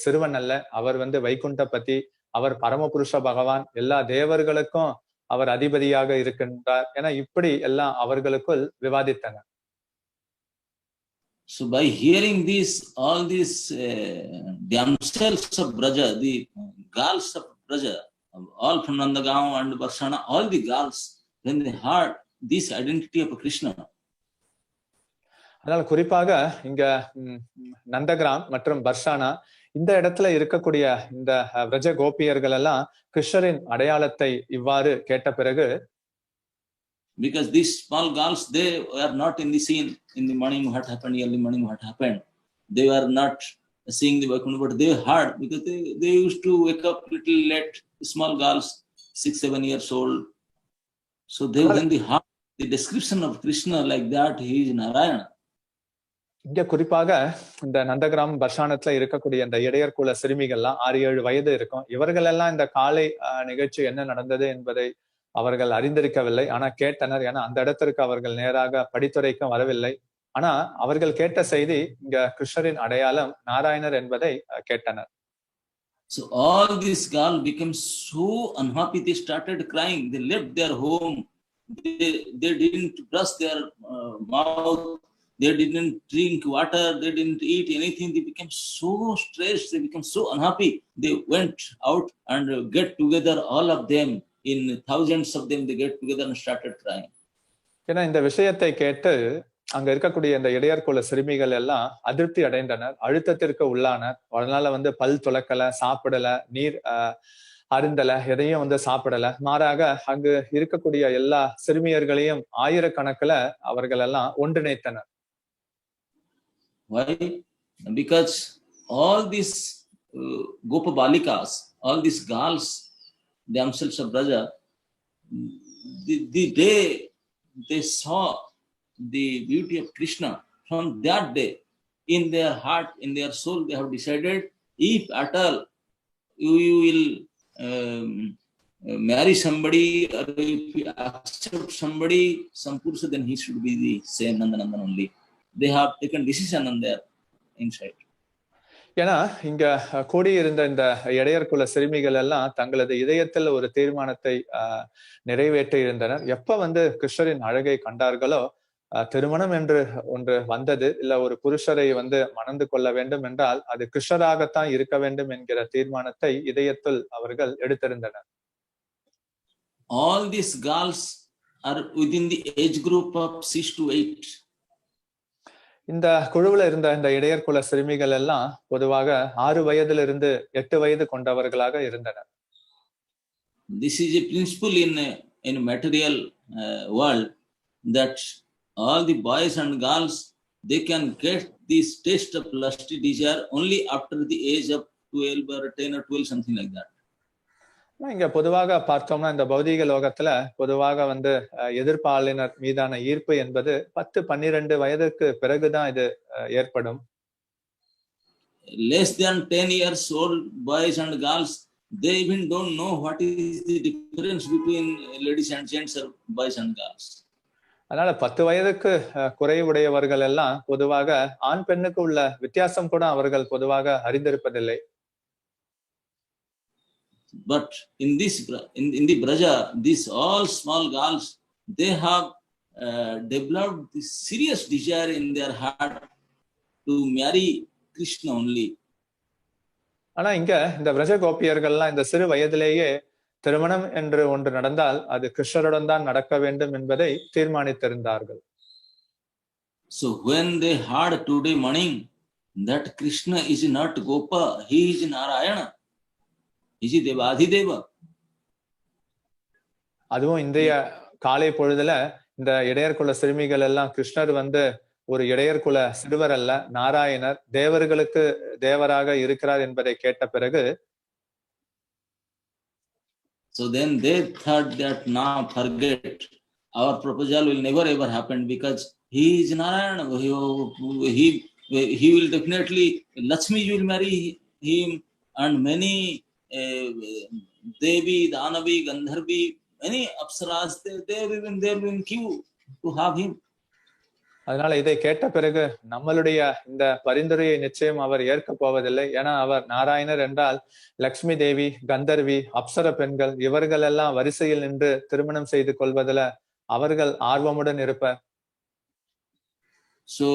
சிறுவன் அல்ல, அவர் வந்து வைகுண்டபதி, அவர் பரமபுருஷ பகவான், எல்லா தேவர்களுக்கும் அவர் அதிபதியாக இருக்கின்றார் என இப்படி எல்லாம் அவர்களுக்குள் விவாதித்தனர். So by hearing this, all these damsels of Braja, the girls of Braja, all from Nandagaon and Barshana, all the girls, when they heard this identity of Krishna. அதனால குறிப்பாக இங்க நந்தகிராம் மற்றும் பர்ஷானா இந்த இடத்துல இருக்கக்கூடிய இந்த விரஜ கோபியர்கள் எல்லாம் கிருஷ்ணரின் அடையாளத்தை இவ்வாறு கேட்ட பிறகு, because these small girls, they were not in the scene in the morning what happened, early morning what happened. They were not seeing the Vaikuntha, but they heard, because they used to wake up little late, small girls, 6-7 years old. So they, when they heard the description of Krishna like that, he is Narayana. இங்க குறிப்பாக இந்த நந்தகிராம் பர்ஷானத்துல இருக்கக்கூடிய இந்த இடையர் குல சிறுமிகள்லாம் 6-7 வயது இருக்கும். இவர்கள் எல்லாம் இந்த காலை நிகழ்ச்சி என்ன நடந்தது என்பதை அவர்கள் அறிந்திருக்கவில்லை. ஆனா கேட்டனர். ஏன்னா அந்த இடத்திற்கு அவர்கள் நேராக படித்துரைக்கும் வரவில்லை. ஆனா அவர்கள் கேட்ட செய்தி இங்க கிருஷ்ணரின் அடையாளம் நாராயணர் என்பதை கேட்டனர். So all these girls became so unhappy, they started crying. They left their home. They didn't brush their mouth. They didn't drink water. They didn't eat anything. They became so stressed. They became so unhappy. They went out and get together, all of them. In thousands of them, they get together and started crying. ஏன்னா இந்த விஷயத்தை கேட்டு அங்க இருக்கக்கூடிய இந்த இடையர் குல சிறுமிகள் எல்லாம் அதிருப்தி அடைந்தனர், அழுத்தத்திற்கு உள்ளானர். அதனால வந்து பல் துலக்கல, சாப்பிடல, நீர் அருந்தல, எதையும் வந்து சாப்பிடல. மாறாக அங்கு இருக்கக்கூடிய எல்லா சிறுமியர்களையும் ஆயிரக்கணக்கில் அவர்கள் எல்லாம் ஒன்றிணைத்தனர். Why? Because all these Gopa Balikas, all these girls, damsels of Braja, the day they saw the beauty of Krishna, from that day, in their heart, in their soul, they have decided, if at all you will marry somebody, or if you accept somebody, some Purusha, then he should be the same Nandanandan only. They have taken decision on their inside. ஏன்னா இங்க கூடியிருந்த இந்த இடையர் குல சிறுமிகள் எல்லாம் தங்களது இதயத்தில் ஒரு தீர்மானத்தை நிறைவேற்றி இருந்தனர். எப்ப வந்து கிருஷ்ணரின் அழகை கண்டார்களோ, திருமணம் என்று ஒன்று வந்தது, இல்ல ஒரு புருஷரை வந்து மணந்து கொள்ள வேண்டும் என்றால் அது கிருஷ்ணராகத்தான் இருக்க வேண்டும் என்கிற தீர்மானத்தை இதயத்தில் அவர்கள் எடுத்திருந்தனர். All these girls are within the age group of 6 to 8. இந்த குழுவுல இருந்த இந்த இடையர் குல சிறுமிகள் எல்லாம் பொதுவாக 6 வயதிலிருந்து 8 வயது கொண்டவர்களாக இருந்தனர். This is a principle in material world, that all the boys and girls, they can get this taste of lusty desire only after the age of 12 or 10 or 12, something like that. இங்க பொதுவாக பார்த்தோம்னா இந்த பௌதீக லோகத்துல பொதுவாக வந்து எதிர்ப்பாளினர் மீதான ஈர்ப்பு என்பது 10-12 வயதுக்கு பிறகுதான் இது ஏற்படும். Less than 10 years old boys and girls, they even don't know what is the difference between ladies and gents or boys and girls. அதனால 10 வயதுக்கு குறைவுடையவர்கள் எல்லாம் பொதுவாக ஆண் பெண்ணுக்கு உள்ள வித்தியாசம் கூட அவர்கள் பொதுவாக அறிந்திருப்பதில்லை. But in the Braja, these all small girls, they have developed this serious desire in their heart to marry Krishna only. ஆனா இங்க இந்த விரஜ கோபியர்கள்லாம் இந்த சிறு வயதிலேயே திருமணம் என்று ஒன்று நடந்தால் அது கிருஷ்ணருடன் தான் நடக்க வேண்டும் என்பதை தீர்மானித்திருந்தார்கள். So when they heard today morning that Krishna is not Gopa, he is Narayana, he is Devadhideva. அதுவும் இன்றைய காலை பொழுதுல இந்த இடையர் குல சிறுமிகள் எல்லாம் கிருஷ்ணர் வந்து ஒரு இடையர் குல சிறுவர் அல்ல, நாராயணர், தேவர்களுக்கு தேவராக இருக்கிறார் என்பதை கேட்ட பிறகு, so then they thought that now forget, our proposal will never ever happen, because he is Narayana. He will definitely, Lakshmi will marry him, and many Devi, Danavi, Gandharvi, many Apsaras, they will in queue to have him. அதனால இதை கேட்ட பிறகு நம்மளுடைய இந்த பரிந்துரையை நிச்சயம் அவர் ஏற்க போவதில்லை. ஏன்னா அவர் நாராயணர் என்றால் லக்ஷ்மி தேவி, கந்தர்வி, அப்சர பெண்கள் இவர்கள் எல்லாம் வரிசையில் நின்று திருமணம் செய்து கொள்வதில் அவர்கள் ஆர்வமுடன் இருப்பர். So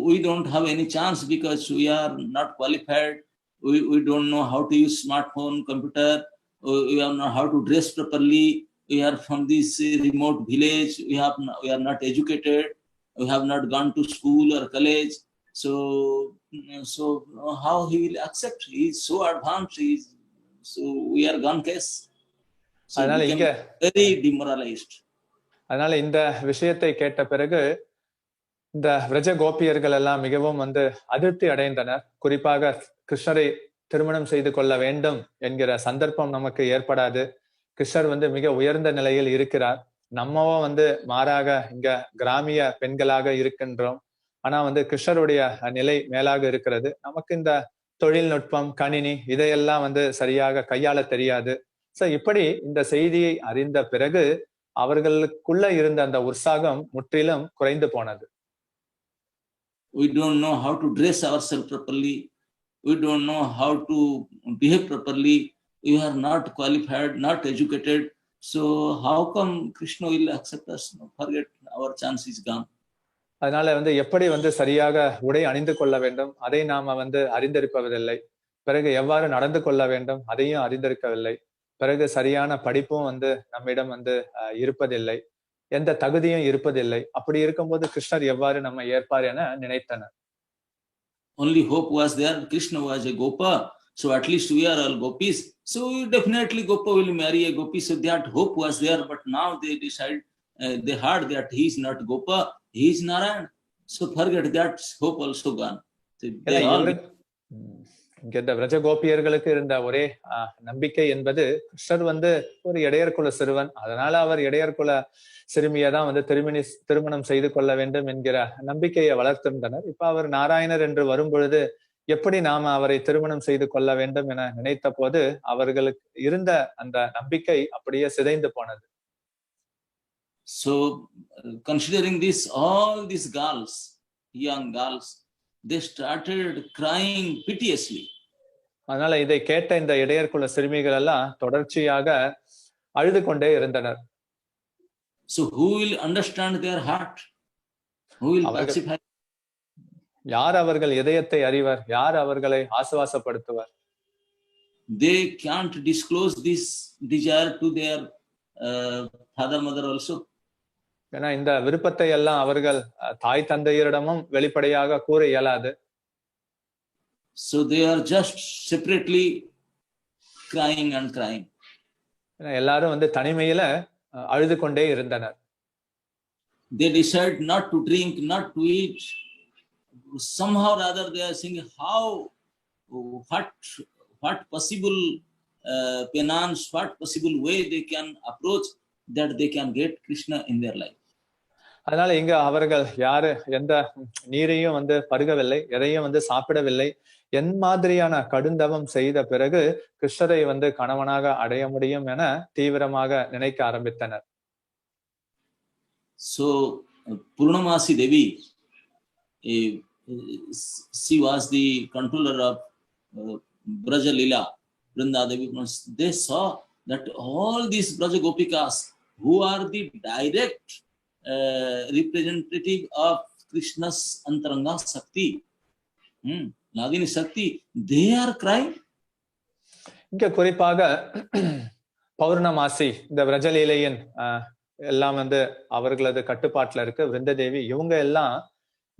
we don't have any chance because we are not qualified. We don't know how to use smartphone, computer. We don't know how to dress properly. We are from this remote village. We are not educated. We have not gone to school or college. So how he will accept? He is so advanced. So we are gone case. So we become very demoralized. அதனால இந்த விஷயத்தை கேட்ட பிறகு இந்த விரஜ கோபியர்கள் எல்லாம் மிகவும் அதிருப்தி அடைந்தனர். குறிப்பாக கிருஷ்ணரை திருமணம் செய்து கொள்ள வேண்டும் என்கிற சந்தர்ப்பம் நமக்கு ஏற்படாது. கிருஷ்ணர் மிக உயர்ந்த நிலையில் இருக்கிறார். நம்மவும் மாறாக இங்க கிராமிய பெண்களாக இருக்கின்றோம். ஆனா கிருஷ்ணருடைய நிலை மேலாக இருக்கிறது. நமக்கு இந்த தொழில்நுட்பம், கணினி இதையெல்லாம் சரியாக கையாள தெரியாது. சோ இப்படி இந்த செய்தியை அறிந்த பிறகு அவர்களுக்குள்ள இருந்த அந்த உற்சாகம் முற்றிலும் குறைந்து போனது. We don't know how to dress ourselves properly. We don't know how to behave properly. We are not qualified, not educated. So how come Krishna will accept us? Forget, our chance is gone. அதனால எப்படி சரியாக உடை அணிந்து கொள்ள வேண்டும் அதை நாம அறிந்திருப்பதில்லை. பிறகு எவ்வாறு நடந்து கொள்ள வேண்டும் அதையும் அறிந்திருக்கவில்லை. பிறகு சரியான படிப்பும் நம்மிடம் இருப்பதில்லை. எந்த தகுதியும் இருப்பதில்லை. அப்படி இருக்கும்போது கிருஷ்ணர் எவ்வாறு நம்ம ஏற்பார் என நினைத்தனர். Only hope was there. Krishna was a Gopa, so at least we are all gopis. So definitely Gopa will marry a gopi. So that hope was there. But now they decide, they heard that he is not Gopa, he is Narayan. So forget that hope also gone. So they all. இங்க இந்த விரஜ கோபியர்களுக்கு இருந்த ஒரே நம்பிக்கை என்பது கிருஷ்ணர் ஒரு இடையர்குல சிறுவன், அதனால அவர் இடையர்குல சிறுமியதான் திருமணம் செய்து கொள்ள வேண்டும் என்கிற நம்பிக்கையை வளர்த்திருந்தனர். இப்ப அவர் நாராயணர் என்று வரும் பொழுது எப்படி நாம அவரை திருமணம் செய்து கொள்ள வேண்டும் என நினைத்த போது அவர்களுக்கு இருந்த அந்த நம்பிக்கை அப்படியே சிதைந்து போனது. So considering this, all these girls, young girls, they started crying piteously. அதனால இதை கேட்ட இந்த இடையர்குல சிறுமிகள் எல்லாம் தொடர்ச்சியாக அழுது கொண்டே இருந்தனர். So who will understand their heart? Who will pacify? யார் அவர்கள் இதயத்தை அறிவர்? யார் அவர்களை ஆசுவாசப்படுத்துவர்? They can't disclose this desire to their father mother also. ஏன்னா இந்த விருப்பத்தை எல்லாம் அவர்கள் தாய் தந்தையரிடமும் வெளிப்படையாக கூற இயலாது. So they are just separately crying and crying. எல்லாரும் தனிமையில அழுது கொண்டே இருந்தனர். They decide not to drink, not to eat. Somehow or other they are saying what possible penance, what possible way they can approach that they can get Krishna in their life. அதனால இங்க அவர்கள் யாரு எந்த நீரையும் பருகவில்லை, எதையும் சாப்பிடவில்லை. என் மாதிரியான கடுந்தவம் செய்த பிறகு கிருஷ்ணரை கணவனாக அடைய முடியும் என தீவிரமாக நினைக்க ஆரம்பித்தனர். So Purnamasi Devi, she was the controller of Braja Lila, Vrinda Devi. They saw that all these Braja Gopikas, who are the direct representative of Krishna's Antaranga Shakti, Nagini Shakti, they are crying. இங்க குறிப்பாக பௌர்ணமாசி இந்த விரஜலீலையின் எல்லாம் அவர்களது கட்டுப்பாட்டுல இருக்கு. விருந்ததேவி இவங்க எல்லாம்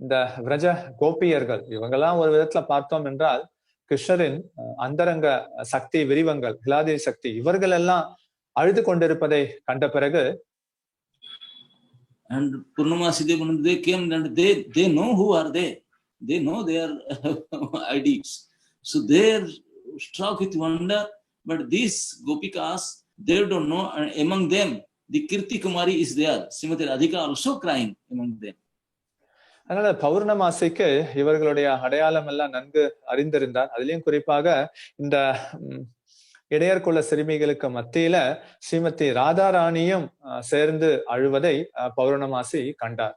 இந்த விரஜ கோபியர்கள், இவங்கெல்லாம் ஒரு விதத்துல பார்த்தோம் என்றால் கிருஷ்ணரின் அந்தரங்க சக்தி விரிவங்கள், ஹிலாதி சக்தி, இவர்கள் எல்லாம் அழுது கொண்டிருப்பதை கண்ட பிறகு and Purnamasi Devi, they came and they know who are they. They know their IDs. So they're struck with wonder. But these Gopikas, they don't know. And among them, the Kirti Kumari is there. Srimati Radhika also crying among them. அதனால பௌர்ணமாசிக்கு இவர்களுடைய அடையாளம் எல்லாம் நன்கு அறிந்திருந்தார். அதிலையும் குறிப்பாக இந்த இடையர்குல சிறுமிகளுக்கு மத்தியில ஸ்ரீமதி ராதாராணியும் சேர்ந்து அழுவதை பௌர்ணமாசி கண்டார்.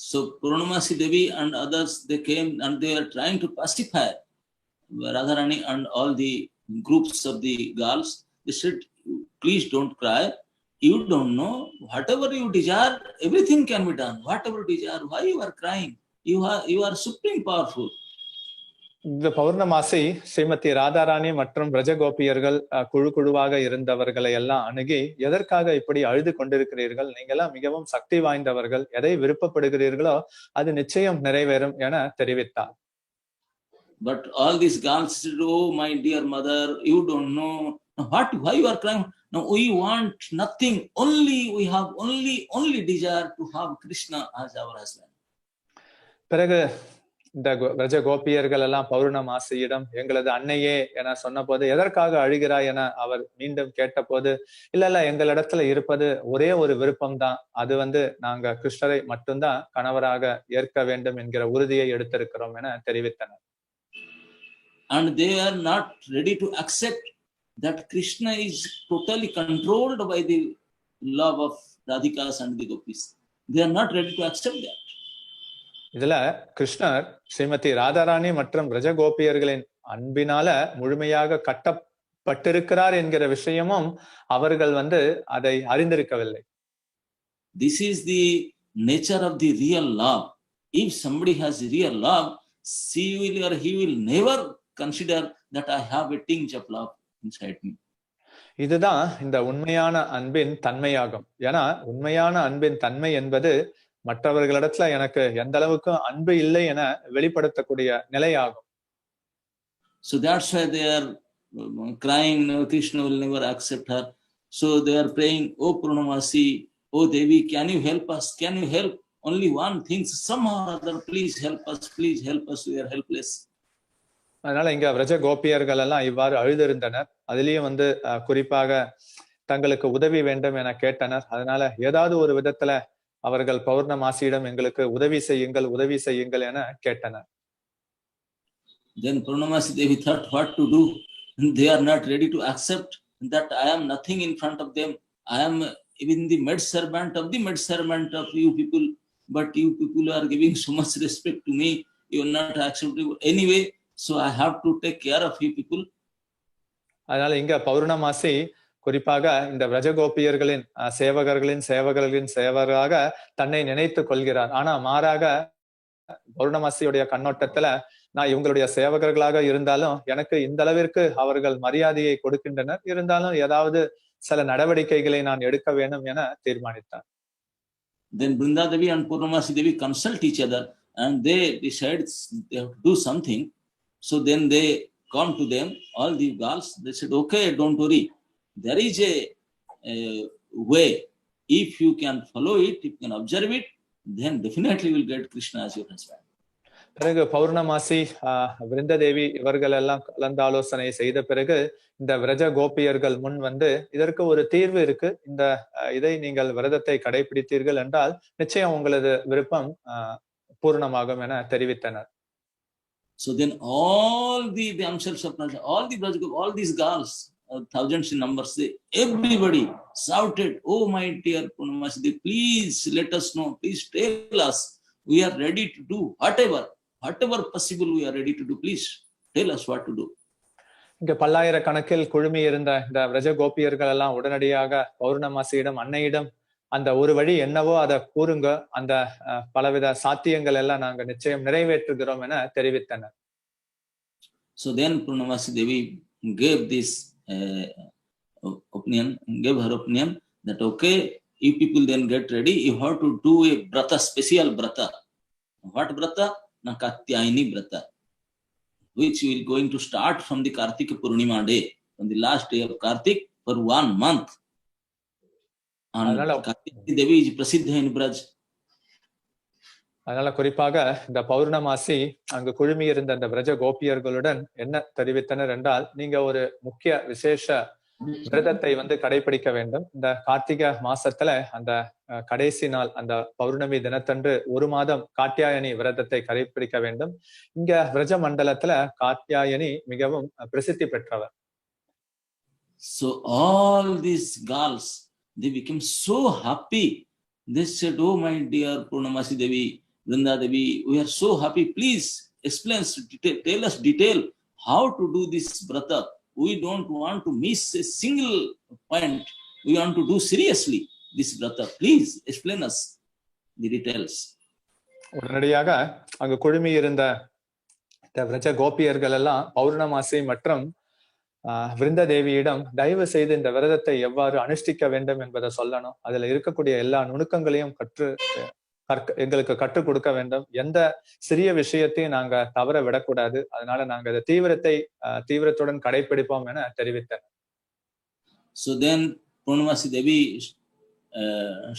So Purnamasi Devi and others, they came and they were trying to pacify Radharani and all the groups of the girls. They said, please don't cry. You don't know. Whatever you desire, everything can be done. Whatever you desire, why you are crying? You are supreme powerful. இந்த பௌர்ணமாசி ஸ்ரீமதி ராதாராணி மற்றும் பிரஜகோபியர்கள் குழுவாக இருந்தவர்களை எல்லாம் அணுகி, எதற்காக இப்படி அழுது கொண்டிருக்கிறீர்கள்? நீங்கெல்லாம் மிகவும் சக்தி வாய்ந்தவர்கள், எதை விருப்பப்படுகிறீர்களோ அது நிச்சயம் நிறைவேறும் என தெரிவித்தார். But all these girls said, oh my dear mother, you don't know why you are crying. No, we want nothing. We have only desire to have Krishna as our husband. பிறகு இந்த பிரஜ கோபியர்கள் எல்லாம் பௌர்ணமாசியிடம் எங்களது அன்னையே என சொன்ன போது, எதற்காக அழுகிறாய் என அவர் மீண்டும் கேட்ட போது, இல்ல எங்களிடத்துல இருப்பது ஒரே ஒரு விருப்பம் தான், அது நாங்க கிருஷ்ணரை மட்டும்தான் கணவராக ஏற்க வேண்டும் என்கிற உறுதியை எடுத்திருக்கிறோம் என தெரிவித்தனர். And they are not ready to accept that Krishna is totally controlled by the love of Radhikas and the gopis. They are not ready to accept that. இதுல கிருஷ்ணர் ஸ்ரீமதி ராதாராணி மற்றும் பிரஜகோபியர்களின் அன்பினால முழுமையாக கட்டப்பட்டிருக்கிறார் என்கிற விஷயமும் அவர்கள் அதை அறிந்திருக்கவில்லை. This is the nature of the real love. If somebody has real love, she will or he will never consider that I have a tinge of love inside me. இதுதான் இந்த உண்மையான அன்பின் தன்மையாகும். ஏன்னா உண்மையான அன்பின் தன்மை என்பது மற்றவர்களிடத்துல எனக்கு எந்த அளவுக்கு அன்பு இல்லை என வெளிப்படுத்தக்கூடிய நிலையாகும். So that's why they are crying, no, Krishna will never accept her. So they are praying, oh Purnamasi, oh Devi, can you help us? Can you help? Only one thing, somehow or other, please help us, we are helpless. அதனால இங்க பிரஜ கோபியர்கள் எல்லாம் இவ்வாறு அழுதிருந்தனர். அதுலயும் குறிப்பாக தங்களுக்கு உதவி வேண்டும் என கேட்டனர். அதனால ஏதாவது ஒரு விதத்துல அவர்கள் பௌர்ணமாசியிடம் எங்களுக்கு உதவி செய்யுங்கள் என கேட்டனர். Then Purnamasi Devi thought what to do. They are not ready to accept that I am nothing in front of them. I am even the maid servant of you people, but you people are giving so much respect to me. You are not accepting anyway, so I have to take care of you people. அதனால இங்க பௌர்ணமாசி குறிப்பாக இந்த பிரஜகோபியர்களின் சேவகராக தன்னை நினைத்து கொள்கிறார். ஆனா மாறாக பௌர்ணமாசியுடைய கண்ணோட்டத்துல, நான் இவங்களுடைய சேவகர்களாக இருந்தாலும் எனக்கு இந்த அளவிற்கு அவர்கள் மரியாதையை கொடுக்கின்றனர், இருந்தாலும் ஏதாவது சில நடவடிக்கைகளை நான் எடுக்க வேண்டும் என தீர்மானித்தார். Then Brinda Devi and Purnamasi Devi consult each other and they decide they have to do something. So then they come to them, all the girls, they said, okay, don't worry. There is a way. If you can follow it, if you can observe it, then definitely you will get Krishna as your husband. பிறகு பௌர்ணமாசி விருந்ததேவி இவர்கள் எல்லாம் கலந்து ஆலோசனை செய்த பிறகு இந்த விரஜ கோபியர்கள் முன் இதற்கு ஒரு தீர்வு இருக்கு, இதை நீங்கள் விரதத்தை கடைபிடித்தீர்கள் என்றால் நிச்சயம் உங்களது விருப்பம் பூர்ணமாகும் என தெரிவித்தனர். So then all the damsels of all these girls, thousands in numbers, everybody shouted, oh my dear Purnamasi, please let us know, please tell us, we are ready to do whatever possible, we are ready to do, please tell us what to do. இங்க பல்லாயிரக்கணக்கில் குழுமி இருந்த இந்த விரஜ கோபியர்கள் எல்லாம் உடனடியாக பௌர்ணமாசியிடம், அன்னையிடம் அந்த ஒரு வழி என்னவோ அதை கூறுங்க, அந்த பலவித சாத்தியங்கள் எல்லாம் நாங்க நிச்சயம் நிறைவேற்றுகிறோம் என தெரிவித்தனர். So then Purnamasi Devi gave this gave her opinion that okay, you people then get ready, you have to do a brata, special brata. What brata? Na Katyayani brata, which we are going to start from the Kartika Purnima day, from the last day of Kartik, for 1 month. And Katyayani Devi is prasiddha in Braj. அதனால குறிப்பாக இந்த பௌர்ணமாசி அங்கு குழுமி இருந்த அந்த விரஜ கோபியர்களுடன் என்ன தெரிவித்தனர் என்றால், நீங்க ஒரு முக்கிய விசேஷ விரதத்தை கடைபிடிக்க வேண்டும். இந்த கார்த்திகை மாசத்துல அந்த கடைசி நாள், அந்த பௌர்ணமி தினத்தன்று 1 மாதம் காத்யாயனி விரதத்தை கடைபிடிக்க வேண்டும். இங்க விரஜ மண்டலத்துல காத்யாயனி மிகவும் பிரசித்தி பெற்றவர். So all these girls, they became so happy. They said, oh my dear Purnamasi Devi, Vrinda Devi, we are so happy. Please explain, tell us detail how to do this vrata. We don't want to miss a single point. We want to do seriously this vrata. Please explain us the details. உடனடியாக அங்கு குழுமி இருந்த விரஜ கோபியர்கள் எல்லாம் பௌர்ணமாசி மற்றும் விருந்த தேவியிடம் தயவு செய்து இந்த விரதத்தை எவ்வாறு அனுஷ்டிக்க வேண்டும் என்பதை சொல்லணும். அதுல இருக்கக்கூடிய எல்லா நுணுக்கங்களையும் எங்களுக்கு கற்றுக் கொடுக்க வேண்டும். எந்த சிறிய விஷயத்தையும் நாங்க தவற விடக்கூடாது. அதனால நாங்க இந்த தீவிரத்துடன் கடைபிடிப்போம் என தெரிவித்தனர். So then Purnamasi Devi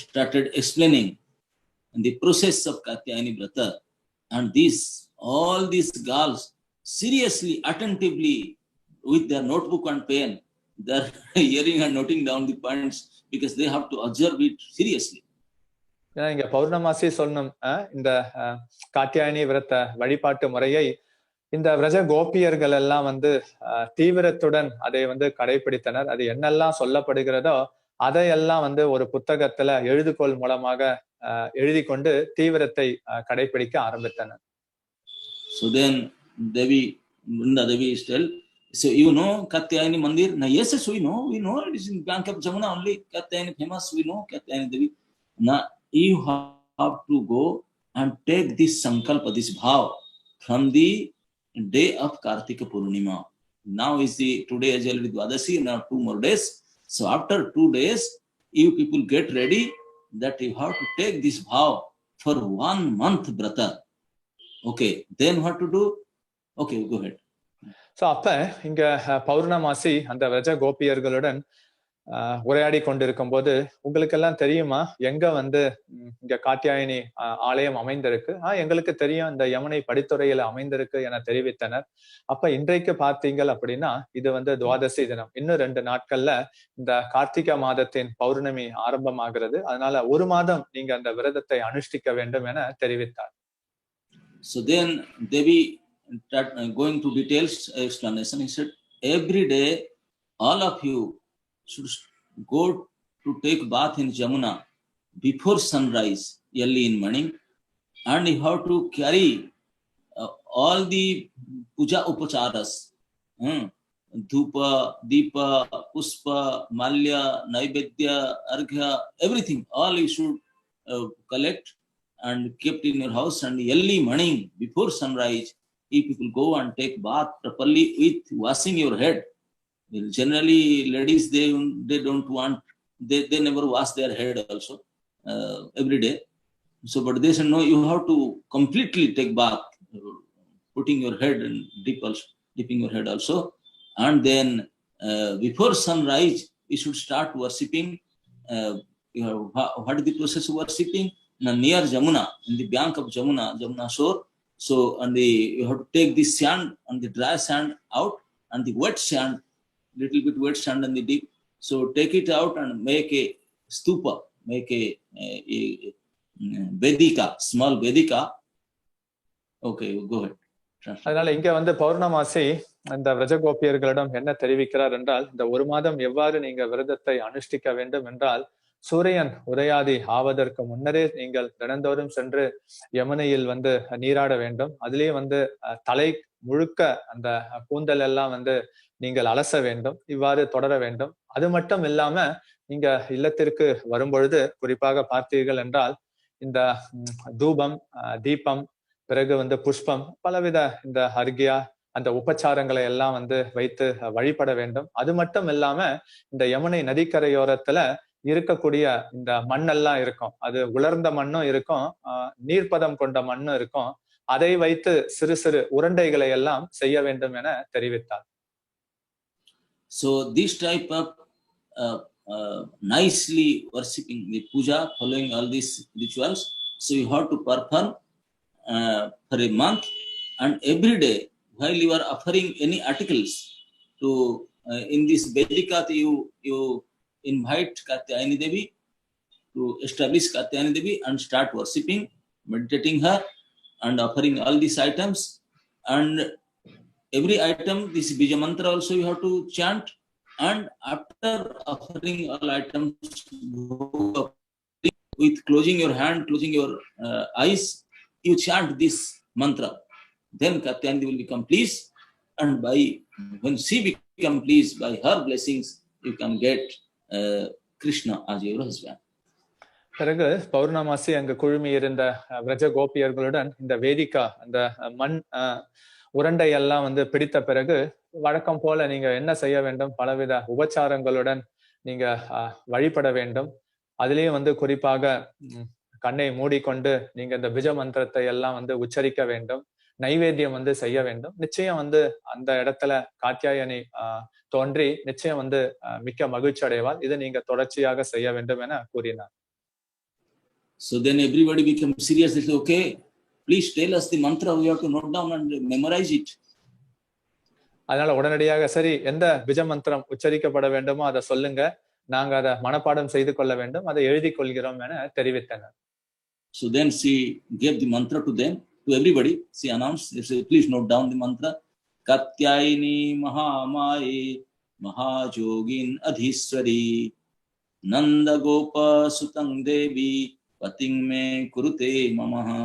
started explaining the process of Katyayani Vrata, and all these girls seriously, attentively, with their notebook and pen, they're hearing and noting down the points because they have to observe it seriously. இங்க பௌர்ணமாசி சொன்னும் இந்த காத்தியாயனி விரத வழிபாட்டு முறையை இந்த விரஜ கோபியர்கள் எல்லாம் தீவிரத்துடன் அதை கடைபிடித்தனர். அது என்னெல்லாம் சொல்லப்படுகிறதோ அதையெல்லாம் ஒரு புத்தகத்துல எழுதுகோள் மூலமாக எழுதி கொண்டு தீவிரத்தை கடைபிடிக்க ஆரம்பித்தனர். So then Vrinda Devi is tell, so you know Katyayani Mandir? Now yes, we know it is in bank of Jamuna only. Katyayani famous, we know Katyayani Devi. Now you have to go and take this sankalpa, this bhav from the day of Kartika Purnima. Now is today is already Dwadasi, now 2 more days. So after 2 days, you people get ready that you have to take this bhav for 1 month vrata. Okay, then what to do? Okay, go ahead. So அப்ப இங்க பௌர்ணமாசி அந்த விரஜ கோபியர்களுடன் உரையாடி கொண்டிருக்கும் போது, உங்களுக்கு எல்லாம் தெரியுமா எங்க இங்க காத்தியாயனி ஆலயம் அமைந்திருக்கு? எங்களுக்கு தெரியும், இந்த யமுனை படித்துறையில அமைந்திருக்கு என தெரிவித்தனர். அப்ப இன்றைக்கு பார்த்தீங்கள் அப்படின்னா இது துவாதசி தினம். இன்னும் 2 நாட்கள்ல இந்த கார்த்திகை மாதத்தின் பௌர்ணமி ஆரம்பமாகிறது. அதனால 1 மாதம் நீங்க அந்த விரதத்தை அனுஷ்டிக்க வேண்டும் என தெரிவித்தார். So then Devi, going to details explanation, he said, every day all of you should go to take bath in Jamuna before sunrise, early in morning, and you have to carry all the puja upacharas, dhupa, deepa, puspa, malya, naivedya, arghya, everything, all you should collect and kept in your house, and early morning before sunrise, if people go and take bath properly with washing your head. Generally ladies, they don't want, they never wash their head also every day. So but they said no, you have to completely take bath, putting your head and dipping your head also, and then before sunrise you should start worshipping. What is the process of worshipping? Now near Jamuna, in the bank of Jamuna shore. So and you have to take the sand and the dry sand out, and the wet sand, little bit wet sand and the deep. So take it out and make a stupa, make a vedika, small vedika. Okay, go ahead. அதனால இங்க பௌர்ணமாசி இந்த விரஜகோபியர்களிடம் என்ன தெரிவிக்கிறார் என்றால், இந்த 1 மாதம் எவ்வாறு நீங்க விரதத்தை அனுஷ்டிக்க வேண்டும் என்றால், சூரியன் உதயாதி ஆவதற்கு முன்னரே நீங்கள் தினந்தோறும் சென்று யமுனையில் நீராட வேண்டும். அதுலயே தலை முழுக்க அந்த கூந்தல் எல்லாம் நீங்கள் அலச வேண்டும். இவ்வாறு தொடர வேண்டும். அது மட்டும் இல்லாம நீங்க இல்லத்திற்கு வரும்பொழுது குறிப்பாக பார்த்தீர்கள் என்றால், இந்த தூபம், தீபம், பிறகு புஷ்பம், பலவித இந்த அர்க்யா, அந்த உபச்சாரங்களை எல்லாம் வைத்து வழிபட வேண்டும். அது மட்டும் இல்லாம இந்த யமுனை நதிக்கரையோரத்துல இருக்கக்கூடிய இந்த மண்ணெல்லாம் இருக்கும், அது உலர்ந்த மண்ணும் இருக்கும், நீர்ப்பதம் கொண்ட மண்ணும் இருக்கும். அதை வைத்து சிறு சிறு உருண்டைகளை எல்லாம் செய்ய வேண்டும் என தெரிவித்தார். So this type of nicely worshipping the puja, following all these rituals, so you have to perform for a month, and every day while you are offering any articles to in this Vedika, you invite Katyayani Devi to establish Katyayani Devi and start worshipping, meditating her, and offering all these items. And every item, this Bija Mantra also you have to chant. And after offering all items, with closing your hand, closing your eyes, you chant this mantra, then Katyayani will become pleased, and when she become pleased, by her blessings, you can get Krishna as your husband. பிறகு பௌர்ணமாசி அங்கு குழுமி இருந்த விரஜ கோபியர்களுடன் இந்த வேதிகா அந்த மண் உருண்டை எல்லாம் வந்து பிடித்த பிறகு வழக்கம் போல நீங்க என்ன செய்ய வேண்டும், பலவித உபச்சாரங்களுடன் நீங்க வழிபட வேண்டும். அதுலயும் வந்து குறிப்பாக கண்ணை மூடிக்கொண்டு நீங்க இந்த பிஜ மந்திரத்தை எல்லாம் வந்து உச்சரிக்க வேண்டும், நைவேத்தியம் வந்து செய்ய வேண்டும். நிச்சயம் வந்து அந்த இடத்துல காத்யாயனி தோன்றி நிச்சயம் வந்து மிக்க மகிழ்ச்சி அடைவாள். இதை நீங்க தொடர்ச்சியாக செய்ய வேண்டும் என கூறினார். So then everybody becomes serious. They say, okay, please tell us the mantra. We have to note down and memorize it. அதனால உடனடியாக சரி எந்த பிஜ மந்திரம் உச்சரிக்கப்பட வேண்டுமோ அதை சொல்லுங்க, நாங்க அதை மனப்பாடம் செய்து கொள்ள வேண்டும், அதை எழுதி கொள்கிறோம் என தெரிவித்தனர். So then she gave the mantra to them, to everybody. She announced, they said, please note down the mantra. Katyayini Mahamaye Mahajogin Adhiswari Nanda Gopa Sutang Devi Pating Me Kurute Mamaha.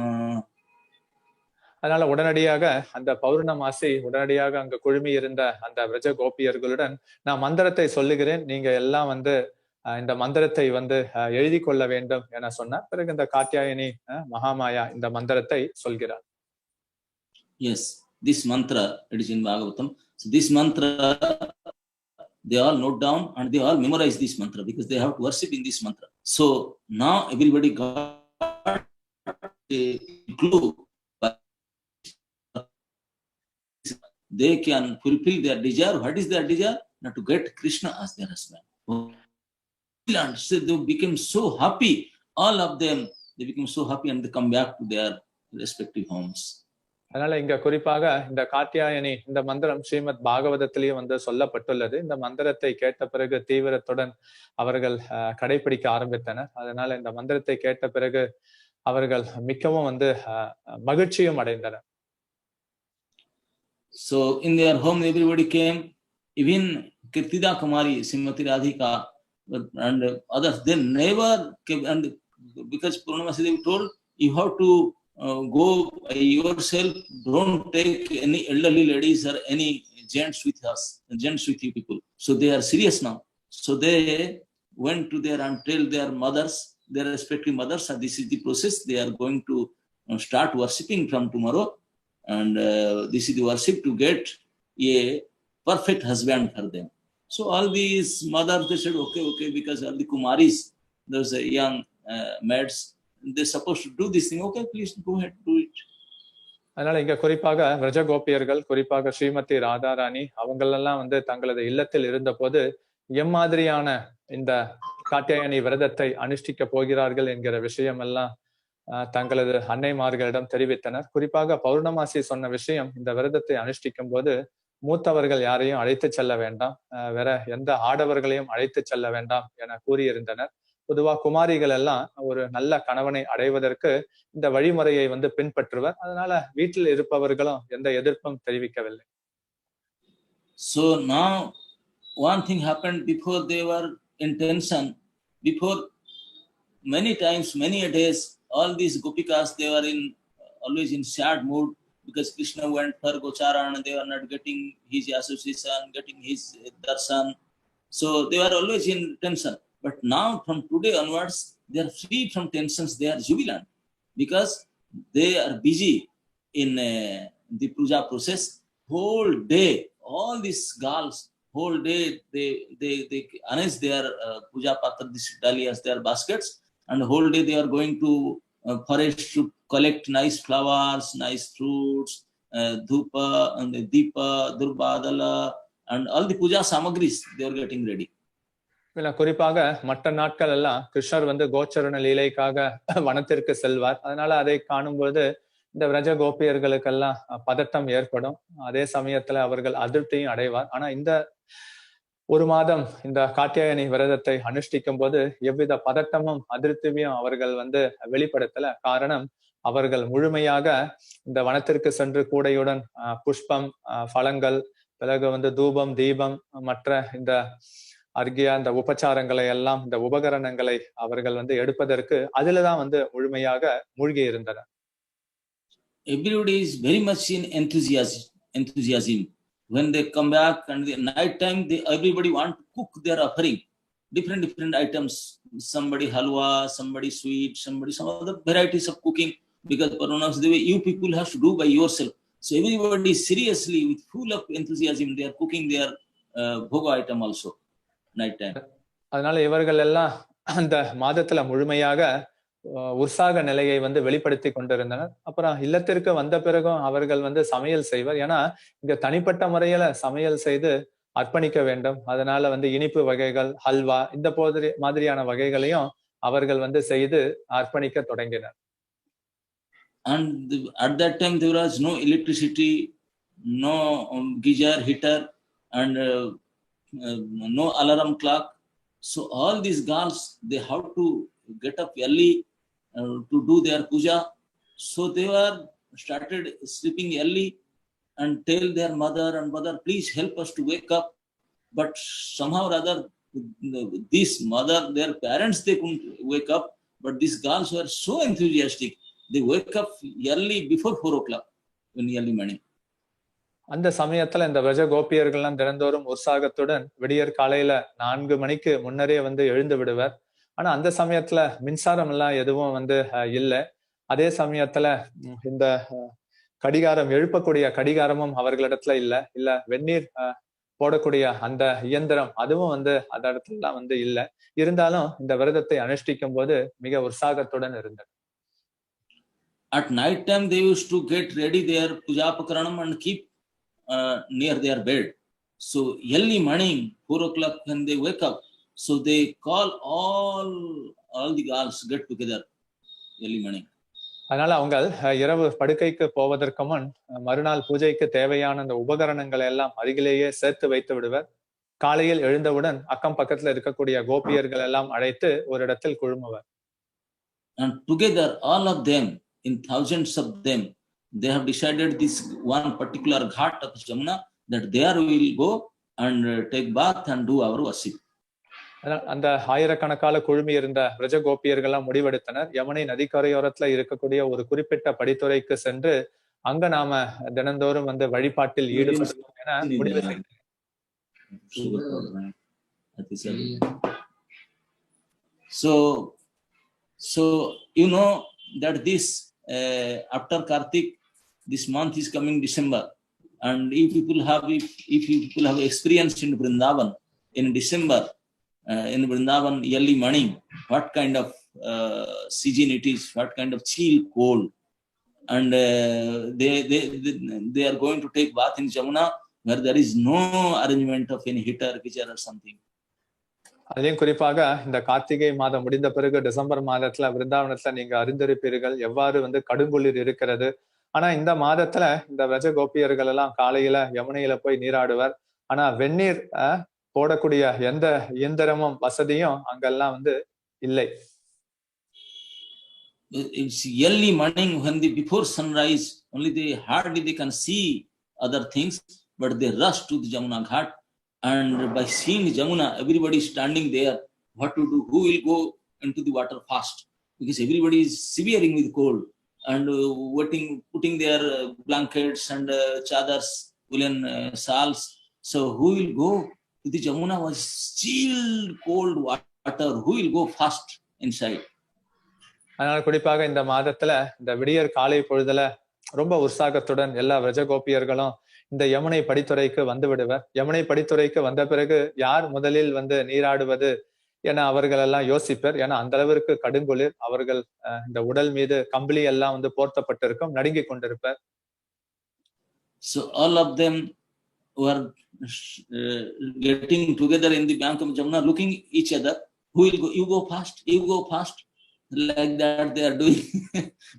அதனால உடனடியாக அந்த பௌர்ணமாசி உடனடியாக அங்க குழுமி இருந்த அந்த விரஜ கோபியர்களுடன் நான் மந்திரத்தை சொல்லுகிறேன், நீங்க எல்லாம் வந்து இந்த மந்திரத்தை வந்து எழுதி கொள்ள வேண்டும் என சொன்னார். பிறகு இந்த காத்யாயனி மகாமாயா இந்த மந்திரத்தை சொல்கிறார். Yes, this mantra, it is in Bhagavatam. So this mantra, they all note down and they all memorize this mantra because they have to worship in this mantra. So now everybody got a clue. They can fulfill their desire. What is their desire? Not to get Krishna as their husband. So they became so happy. All of them, they became so happy and they come back to their respective homes. அதனால இங்க குறிப்பாக இந்த காத்யாயனி இந்த மந்திரம் ஸ்ரீமத் பாகவதத்திலேயே வந்து சொல்லப்பட்டுள்ளது. இந்த மந்திரத்தை கேட்ட பிறகு தீவிரத்துடன் அவர்கள் கடைபிடிக்க ஆரம்பித்தனர். அதனால இந்த மந்திரத்தை கேட்ட பிறகு அவர்கள் மிகவும் வந்து மகிழ்ச்சியும் அடைந்தனர். So in their home everybody came, even Kirtida Kumari, Srimati Radhika and others, they never came, and because Purnamasi Devi told, you have to go yourself, don't take any elderly ladies or any gents with us, gents with you people. So they are serious now. So they went to there and tell their mothers, their respective mothers, and this is the process. They are going to start worshipping from tomorrow. And this is the worship to get a perfect husband for them. So all these mothers, they said, okay, because all the Kumaris, those young maids, they're supposed to do this thing. Okay, please go ahead, do it. அதனால இங்க குறிப்பாக விரஜ கோபியர்கள், குறிப்பாக ஸ்ரீமதி ராதாராணி அவங்களெல்லாம் வந்து தங்களது இல்லத்தில் இருந்த போது எம்மாதிரியான இந்த காத்யாயனி விரதத்தை அனுஷ்டிக்க போகிறார்கள் என்கிற விஷயம் எல்லாம் தங்களது அன்னைமார்களிடம் தெரிவித்தனர். குறிப்பாக பௌர்ணமாசி சொன்ன விஷயம், இந்த விரதத்தை அனுஷ்டிக்கும் போது மூத்தவர்கள் யாரையும் அழைத்து செல்ல வேண்டாம், வேற எந்த ஆடவர்களையும் அழைத்து செல்ல வேண்டாம் என கூறியிருந்தனர். பொதுவா குமாரிகள் எல்லாம் ஒரு நல்ல கணவனை அடைவதற்கு இந்த வழிமுறையை வந்து பின்பற்றுவர். அதனால வீட்டில் இருப்பவர்களும் எந்த எதிர்ப்பும் தெரிவிக்கவில்லை. So now one thing happened before they were in tension. Before many times, many days, all these gopikas, they were always in sad mood because Krishna went for Gocharan and they were not getting his association, getting his darshan. So they were always in tension. But now from today onwards, they are free from tensions. They are jubilant because they are busy in the puja process. Whole day, all these girls, whole day they arrange their puja patra, these dahlias, their baskets, and the whole day they are going to forest to collect nice flowers, nice fruits, dhupa and deepa, durbadala, and all the puja samagris they are getting ready. குறிப்பாக மற்ற நாட்கள் எல்லாம் கிருஷ்ணர் வந்து கோச்சரண லீலைக்காக வனத்திற்கு செல்வார். அதனால அதை காணும்போது இந்த விரஜ கோபியர்களுக்கெல்லாம் பதட்டம் ஏற்படும். அதே சமயத்துல அவர்கள் அதிருப்தியும் அடைவார். ஆனா இந்த ஒரு மாதம் இந்த காத்யாயனி விரதத்தை அனுஷ்டிக்கும் போது எவ்வித பதட்டமும் அதிருப்தியும் அவர்கள் வந்து வெளிப்படுத்தல. காரணம், அவர்கள் முழுமையாக இந்த வனத்திற்கு சென்று கூடையுடன் புஷ்பம், பழங்கள், பிறகு வந்து தூபம், தீபம், மற்ற இந்த அர்க்கியா, இந்த உபச்சாரங்களை எல்லாம், இந்த உபகரணங்களை அவர்கள் வந்து எடுப்பதற்கு அதுலதான் வந்து முழுமையாக மூழ்கி இருந்தனர். everybody is very much in enthusiasm. When they come back and the night time, everybody want to cook their offering, different items. Somebody halwa, somebody sweet, somebody some other varieties of cooking. Because Paranas, the way you people have to do by yourself. So everybody seriously, with full of enthusiasm, they are cooking their bhoga item also, night time. அதனால இவர்கள் எல்லாம் அந்த மாதத்துல முழுமையாக உற்சாக நிலையை வந்து வெளிப்படுத்தி கொண்டிருந்தனர். அப்புறம் இல்லத்திற்கு வந்த பிறகும் அவர்கள் வந்து சமையல் செய்வர். ஏன்னா இங்க தனிப்பட்ட முறையில சமையல் செய்து அர்ப்பணிக்க வேண்டும். அதனால வந்து இனிப்பு வகைகள், ஹல்வா இந்த மாதிரியான வகைகளையும் அவர்கள் வந்து செய்து அர்ப்பணிக்க தொடங்கினர். And at that time there was no electricity, no geyser, heater, and no alarm clock. So all these girls, they have to get up early to do their puja. So they were started sleeping early and tell their mother, please help us to wake up. But somehow or other, this mother, their parents, they couldn't wake up. But these girls were so enthusiastic. They wake up early before 4 o'clock in early morning. அந்த சமயத்துல இந்த விரஜ கோபியர்கள்லாம் தினந்தோறும் உற்சாகத்துடன் விடியற் காலையில 4 மணிக்கு முன்னரே வந்து எழுந்து விடுவர். ஆனா அந்த சமயத்துல மின்சாரம் எல்லாம் எதுவும் வந்து இல்லை. அதே சமயத்துல இந்த கடிகாரம் எழுப்பக்கூடிய கடிகாரமும் அவர்களிடத்துல இல்ல வெந்நீர் போடக்கூடிய அந்த இயந்திரம் அதுவும் வந்து அந்த இடத்துல வந்து இல்லை. இருந்தாலும் இந்த விரதத்தை அனுஷ்டிக்கும் போது மிக உற்சாகத்துடன் இருந்தது. At night time they used to get ready their puja upakaranam and keep near their bed. So early morning 4 o'clock when they wake up, so they call all the girls get together early morning. அதனால அவங்க இரவு படுக்கைக்கு போவதற்கு முன் மறுநாள் பூஜைக்கு தேவையான அந்த உபகரணங்களை எல்லாம் அருகிலேயே சேர்த்து வைத்து விடுவர். காலையில் எழுந்தவுடன் அக்கம் பக்கத்துல இருக்கக்கூடிய கோபியர்கள் எல்லாம் அழைத்து ஒரு இடத்தில் குழுமுவர். And together all of them, in thousands of them, they have decided this one particular ghat of Jamuna, that there we will go and take bath and do our worship. அந்த ஆயிரக்கணக்கான குழுமி இருந்த விரஜ கோபியர்கள்லாம் முடிவெடுத்தனர், யமுனை நதிக்கரையோரத்துல இருக்கக்கூடிய ஒரு குறிப்பிட்ட படித்துறைக்கு சென்று அங்க நாம தினந்தோறும் வந்து வழிபாட்டில் ஈடுபடுவோம் என முடிவு செய்தனர். So you know that this after Kartik, this month is coming December, and if you people have experience in Vrindavan in December, in Vrindavan early morning, what kind of season it is, what kind of chill cold, and they are going to take bath in Jamuna where there is no arrangement of any heater, geyser or something. அதையும் குறிப்பாக இந்த கார்த்திகை மாதம் முடிந்த பிறகு December மாதத்துல விருந்தாவனத்துல நீங்க அறிந்திருப்பீர்கள் எவ்வாறு வந்து கடுங்குளிர் இருக்கிறது. ஆனா இந்த மாதத்துல இந்த விரஜ கோபியர்கள் எல்லாம் காலையில யமுனையில போய் நீராடுவர். ஆனா வெந்நீர் போடக்கூடிய எந்த இயந்திரமும் வசதியும் அங்கெல்லாம் வந்து இல்லை. It's early morning when before sunrise only they can see other things, but they rush to the Jamuna Ghat. And by seeing Jamuna, everybody is standing there. What to do? Who will go into the water fast? Because everybody is severing with cold and putting their blankets and chadars, woolen shawls. So who will go to the Jamuna? Was chilled cold water. Who will go fast inside? அதனால குறிப்பாக இந்த மாதத்துல இந்த விடியற் காலை பொழுதுல ரொம்ப உற்சாகத்துடன் எல்லா விரஜ கோபியர்களும் இந்த யமுனை படித்துறைக்கு வந்து விடுவர். யமுனை படித்துறைக்கு வந்த பிறகு யார் முதலில் வந்து நீராடுவது என அவர்கள் எல்லாம் யோசிப்பர். ஏன்னா அந்த அளவிற்கு கடுங்குளிர், அவர்கள் இந்த உடல் மீது கம்பளி எல்லாம் வந்து போர்த்தப்பட்டிருக்கும், நடுங்கி கொண்டிருப்பர். So all of them were getting together in the bank of Jamuna, looking each other. Who will go? You go fast. You go fast. Like that they are doing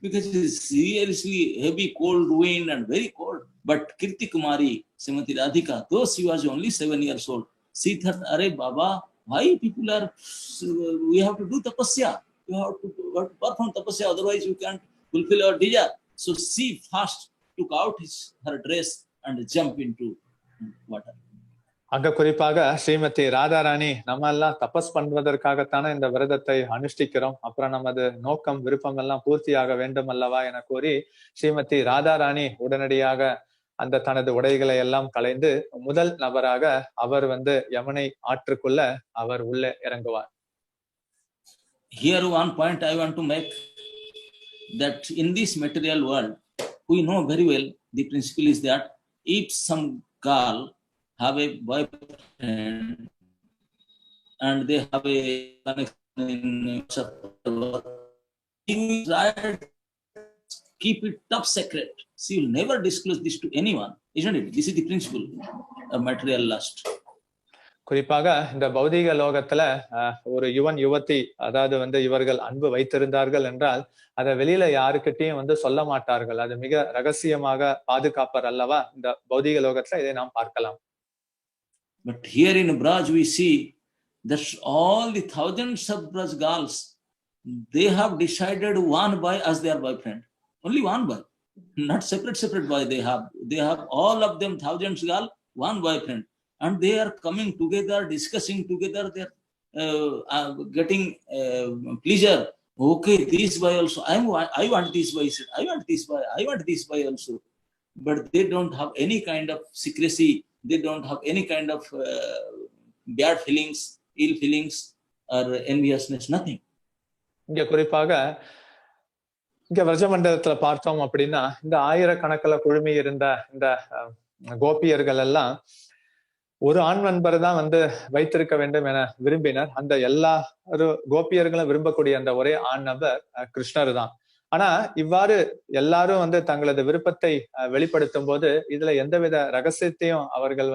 because it is seriously heavy cold wind and very cold. But Kirti Kumari, Srimati Radhika, though she was only 7 years old, she thought, "Arey Baba, why people are? We have to do tapasya. You have to perform tapasya. Otherwise, you can't fulfill our desire." So she fast took out her dress and jumped into water. அங்க குறிப்பாக ஸ்ரீமதி ராதாராணி நம்ம எல்லாம் தபஸ் பண்வதற்காகத்தானே இந்த விரதத்தை அனுஷ்டிக்கிறோம், அப்புறம் நமது நோக்கம் விருப்பம் எல்லாம் பூர்த்தியாக வேண்டும் அல்லவா என கூறி ஸ்ரீமதி ராதாராணி உடனடியாக அந்த தனது உடைகளை எல்லாம் களைந்து முதல் நபராக அவர் யமுனை ஆற்றுக்குள்ள அவர் உள்ளே இறங்குவார். Here one point I want to make, that in this material world we know very well the principle is that if some girl have a boyfriend and they have a connection in he will try to keep it top secret. She will never disclose this to anyone, isn't it? This is the principle of material lust. குறிப்பாக இந்த பௌதீக லோகத்துல ஒரு யுவன் யுவதி அதாவது இவர்கள் அன்பு வைத்திருந்தார்கள் என்றால் அதை வெளியில யாருக்கிட்டையும் சொல்ல மாட்டார்கள். அது மிக ரகசியமாக பாதுகாப்பர் அல்லவா. இந்த பௌதீக லோகத்துல இதை நாம் பார்க்கலாம். But here in Braj we see that all the thousands of Braj girls, they have decided one boy as their boyfriend. Only one boy, not separate boy. They have all of them, thousands girl, one boyfriend, and they are coming together, discussing together. They are getting pleasure. Okay, this boy also. I want this boy. I want this boy. I want this boy also. But they don't have any kind of secrecy. They don't have any kind of bad feelings, ill feelings, or enviousness. Nothing. இங்க குறிப்பாக இங்க விரஜமண்டலத்துல பார்த்தோம் அப்படின்னா இந்த ஆயிரக்கணக்கில் குழுமி இருந்த இந்த கோபியர்கள் எல்லாம் ஒரு ஆண் நண்பர் தான் வைத்திருக்க வேண்டும் என விரும்பினர். அந்த எல்லா கோபியர்களும் விரும்பக்கூடிய அந்த ஒரே ஆண் நபர் கிருஷ்ணர் தான். ஆனா இவ்வாறு எல்லாரும் தங்களது விருப்பத்தை வெளிப்படுத்தும் போது இதுல எந்தவித ரகசியத்தையும் அவர்கள்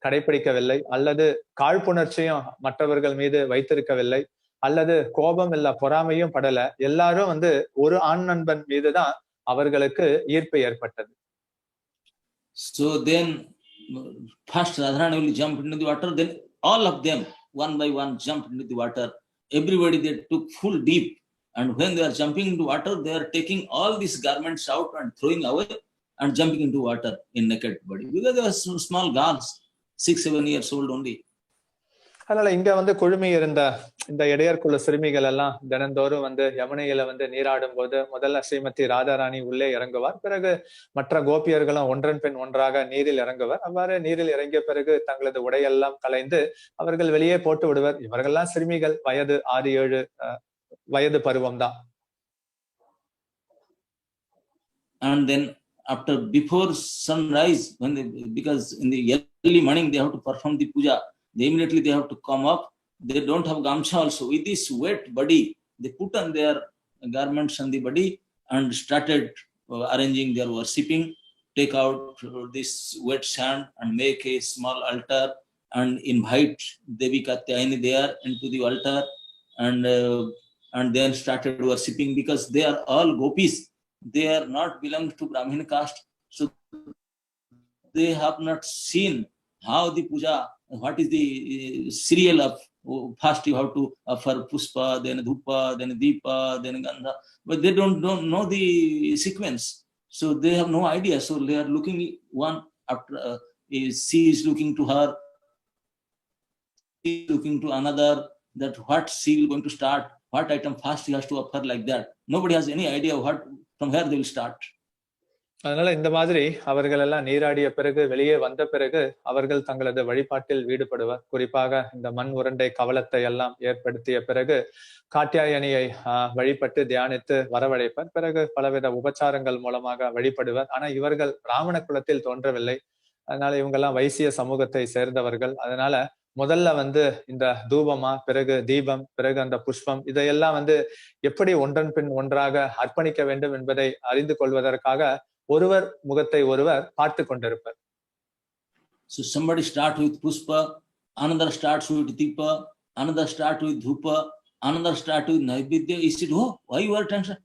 கடைபிடிக்கவில்லை, அல்லது காழ்ப்புணர்ச்சியும் மற்றவர்கள் மீது வைத்திருக்கவில்லை, அல்லது கோபம் இல்ல பொறாமையும் படல. எல்லாரும் ஒரு ஆண் நண்பன் மீதுதான் அவர்களுக்கு ஈர்ப்பு ஏற்பட்டது. So then first Radharani will jump into the water, then all of them one by one jumped into the water. Everybody they took full deep, and when they are jumping into water, they are taking all these garments out and throwing away and jumping into water in naked body, because they were small girls, 6-7 years old only. அதனால இங்க குழுமி இருந்த இந்த இடையர்குல சிறுமிகள் எல்லாம் தினந்தோறும் யமுனையில நீராடும் போது முதல்ல ஸ்ரீமதி ராதாராணி உள்ளே இறங்குவார். பிறகு மற்ற கோபியர்களும் ஒன்றன் பின் ஒன்றாக நீரில் இறங்குவர். அவ்வாறு நீரில் இறங்கிய பிறகு தங்களது உடையெல்லாம் கலைந்து அவர்கள் வெளியே போட்டு விடுவர். இவர்கள்லாம் சிறுமிகள், வயது 6-7 வயது பருவம் தான். And then after before sunrise, because in the early morning they have to perform the puja, immediately they have to come up. They don't have gamcha also. With this wet body, they put on their garments on the body and started arranging their worshipping. Take out this wet sand and make a small altar and invite Devi Katyayani there into the altar, and then started worshipping, because they are all gopis. They are not belong to Brahmin caste, so they have not seen how the puja, what is the serial of first you have to offer pushpa, then dhupa, then deepa, then gandha, but they don't know the sequence, so they have no idea. So they are looking one after she is looking to her, he is looking to another, that what she is going to start, what item first he has to offer, like that. Nobody has any idea what from where they will start. அதனால இந்த மாதிரி அவர்கள் எல்லாம் நீராடிய பிறகு வெளியே வந்த பிறகு அவர்கள் தங்களது வழிபாட்டில் ஈடுபடுவர். குறிப்பாக இந்த மண் உருண்டை கவலத்தை எல்லாம் ஏற்படுத்திய பிறகு காத்தியாயனியை வழிபட்டு தியானித்து வரவழைப்பர். பிறகு பலவித உபச்சாரங்கள் மூலமாக வழிபடுவர். ஆனா இவர்கள் பிராமண குலத்தில் தோன்றவில்லை. அதனால இவங்கெல்லாம் வைசிய சமூகத்தை சேர்ந்தவர்கள். அதனால முதல்ல இந்த தூபமா, பிறகு தீபம், பிறகு அந்த புஷ்பம், இதையெல்லாம் எப்படி ஒன்றன் பின் ஒன்றாக அர்ப்பணிக்க வேண்டும் என்பதை அறிந்து கொள்வதற்காக ஒருவர் முகத்தை ஒருவர் பார்த்து கொண்டிருப்பர். So somebody start with pushpa, another starts with deepa, another start with dhupa, another start with naivedya. He said, oh, why you are tension?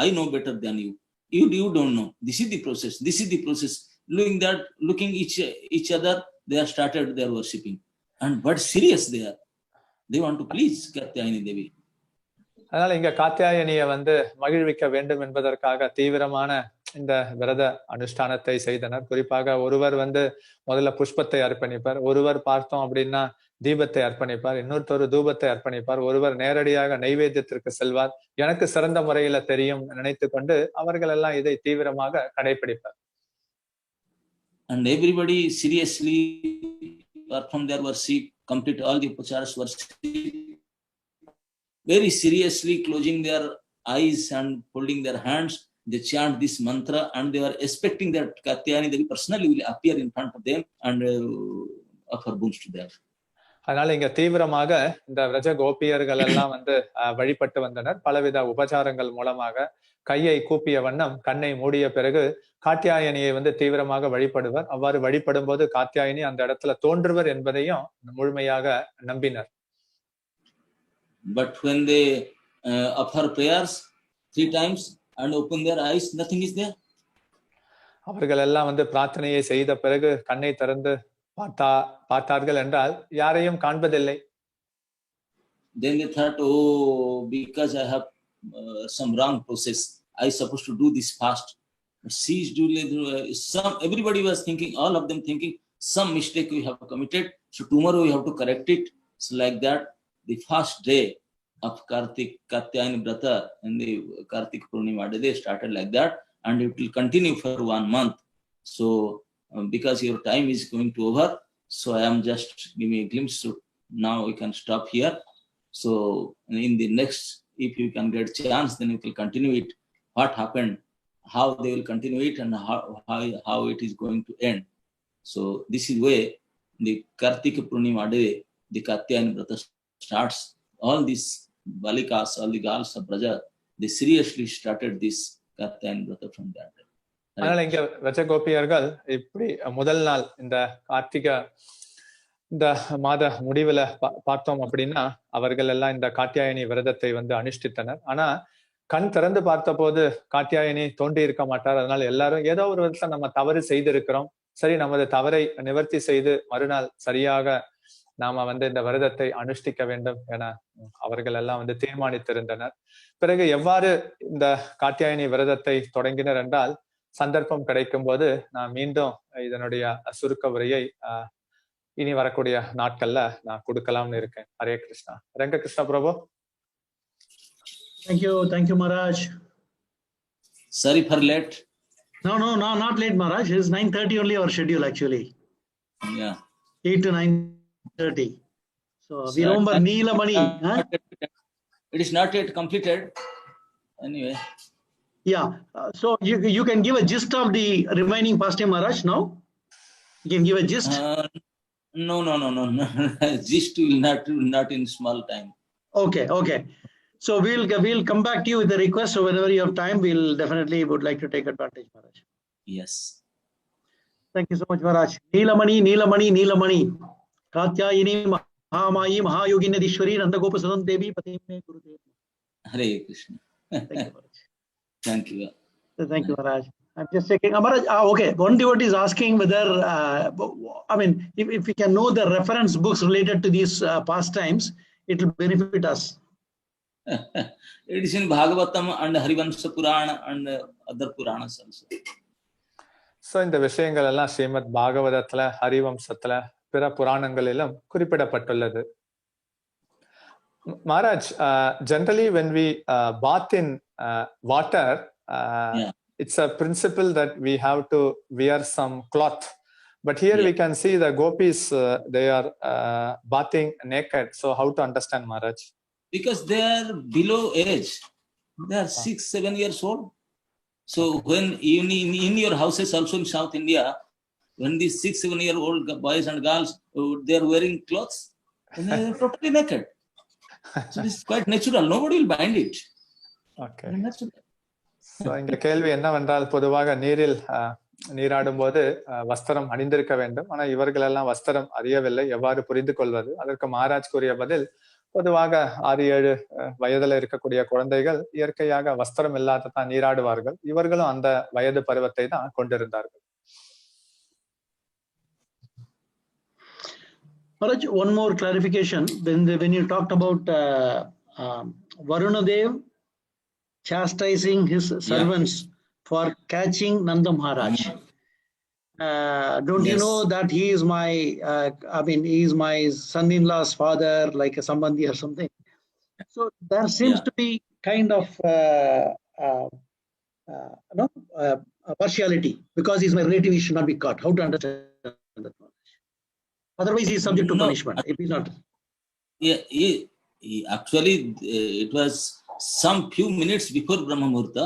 I know better than you. You don't know. This is the process. This is the process. Looking each other, they are started their worshipping. And but serious they are. They want to please Katyayani Devi. அதனால இங்க காத்தியாயனிய மகிழ்விக்க வேண்டும் என்பதற்காக தீவிரமான இந்த விரத அனுஷ்டானத்தை செய்தனர். குறிப்பாக ஒருவர் வந்து முதல்ல புஷ்பத்தை அர்ப்பணிப்பார், ஒருவர் பார்த்தோம் அப்படின்னா தீபத்தை அர்ப்பணிப்பார், இன்னொருத்தர் தூபத்தை அர்ப்பணிப்பார், ஒருவர் நேரடியாக நைவேத்தியத்திற்கு செல்வார். எனக்கு சிறந்த முறையில தெரியும் நினைத்து கொண்டு அவர்கள் எல்லாம் இதை தீவிரமாக கடைபிடிப்பார். And everybody seriously perform their worship, complete all the upacharas worship, very seriously closing their eyes and holding their hands. They chant this mantra and they are expecting that Katyayani Devi personally will appear in front of them and offer boons to them. அதனால இங்க தீவிரமாக இந்த விரஜ கோபியர்கள் எல்லாம் வந்து வழிபட்டு வந்தனர். பலவித உபச்சாரங்கள் மூலமாக கையை கூப்பிய வண்ணம் கண்ணை மூடிய பிறகு காத்தியாயனியை வந்து தீவிரமாக வழிபடுவர். அவ்வாறு வழிபடும் போது காத்தியாயனி அந்த இடத்துல தோன்றுவர் என்பதையும் முழுமையாக நம்பினர். But when they offer prayers 3 times and open their eyes, nothing is there. அவர்கள் எல்லாம் வந்து பிரார்த்தனையை செய்த பிறகு கண்ணை திறந்து பார்த்தார்கள் என்றால் யாரையும் காண்பதில்லை. Then they thought, oh, because I have some wrong process, I supposed to do this fast. Everybody was thinking, all of them thinking, some mistake we have committed, so tomorrow we have to correct it. So like that, the first day of Katyayani Vrata and the Kartik Purnima, they started like that, and it will continue for 1 month. So because your time is going to over, so I am just giving a glimpse. So now we can stop here. So in the next, if you can get chance, then you will continue it. What happened, how they will continue it, and how it is going to end. So this is where the Kartika Purnima day, the Katyayani Vrata starts. All these Balikas, all the girls of Braja, they seriously started this Katyayani Vrata from that day. அதனால இங்க விரஜகோபியர்கள் இப்படி முதல் நாள் இந்த கார்த்திக இந்த மாத முடிவுல பார்த்தோம் அப்படின்னா அவர்கள் எல்லாம் இந்த காத்தியாயனி விரதத்தை வந்து அனுஷ்டித்தனர். ஆனா கண் திறந்து பார்த்த போது காத்தியாயனி தோன்றி இருக்க மாட்டார். அதனால எல்லாரும் ஏதோ ஒரு விதத்துல நம்ம தவறு செய்திருக்கிறோம், சரி நமது தவறை நிவர்த்தி செய்து மறுநாள் சரியாக நாம வந்து இந்த விரதத்தை அனுஷ்டிக்க வேண்டும் என அவர்கள் எல்லாம் வந்து தீர்மானித்திருந்தனர். பிறகு எவ்வாறு இந்த காத்தியாயனி விரதத்தை தொடங்கினர் என்றால், சந்தர்ப்பம் கிடைக்கும் போது நான் மீண்டும் இதனுடைய சுருக்க உரையை இனி வரக்கூடிய நாட்கள்ல நான் கொடுக்கலாம்னு இருக்கேன். ஹரே கிருஷ்ணா. ரங்க கிருஷ்ணா பிரபு. Thank you Maharaj. Sorry for late. No, not late Maharaj. It is 9:30 only our schedule actually. Yeah. 8 to 9:30. So we remember Neelamani. It is not yet completed. Anyway. Yeah. So you can give a gist of the remaining pastime, Maharaj, now? You can give a gist? No. Gist will not in small time. Okay. So we'll come back to you with the request. So whenever you have time, we'll definitely would like to take advantage, Maharaj. Yes. Thank you so much, Maharaj. Neelamani. Katyayini Mahamayi Mahayogini Nandagopa Sadan Devi Patime Gurudev. Hare Krishna. Thank you, Maharaj. Thank you. Thank you, Maharaj. I'm just checking. Maharaj, okay. One devotee is asking whether, if we can know the reference books related to these pastimes, it will benefit us. It is in Bhagavatam and Harivansha Purana and other Puranas also. So இந்த விஷயங்கள் எல்லாம் ஸ்ரீமத் பாகவதத்துல, ஹரிவம்சத்துல, பிற புராணங்களிலும் குறிப்பிடப்பட்டுள்ளது. Maharaj, generally when we bath in water, it's a principle that we have to wear some cloth. But here we can see the gopis, they are bathing naked. So how to understand, Maharaj? Because they are below age. They are 6-7 years old. So when in your houses also in South India, when these 6-7 year old boys and girls, they are wearing clothes, and they are totally naked. So it's quite natural. Nobody will bind it. Okay. So இங்க கேள்வி என்னவென்றால், பொதுவாக நீராடும் போது வஸ்திரம் அணிந்திருக்க வேண்டும். ஆனா இவர்கள் எல்லாம் வஸ்திரம் அறியவில்லை, எவ்வாறு புரிந்து கொள்வது? அதற்கு மகாராஜ் கூறிய பதில், பொதுவாக 6-7 வயதுல இருக்கக்கூடிய குழந்தைகள் இயற்கையாக வஸ்திரம் இல்லாததான் நீராடுவார்கள். இவர்களும் அந்த வயது பருவத்தை தான் கொண்டிருந்தார்கள். Maharaj, one more clarification. When you talked about Varunadev chastising his servants for catching Nanda Maharaj. Don't you Yes. know that he is my, he is my son-in-law's father, like a sambandhi or something. So there seems Yeah. to be kind of partiality, because he's my relative, he should not be caught. How to understand that? Otherwise, he is subject to No. punishment if he's not. Yeah, actually, it was some few minutes before Brahma Muhurta,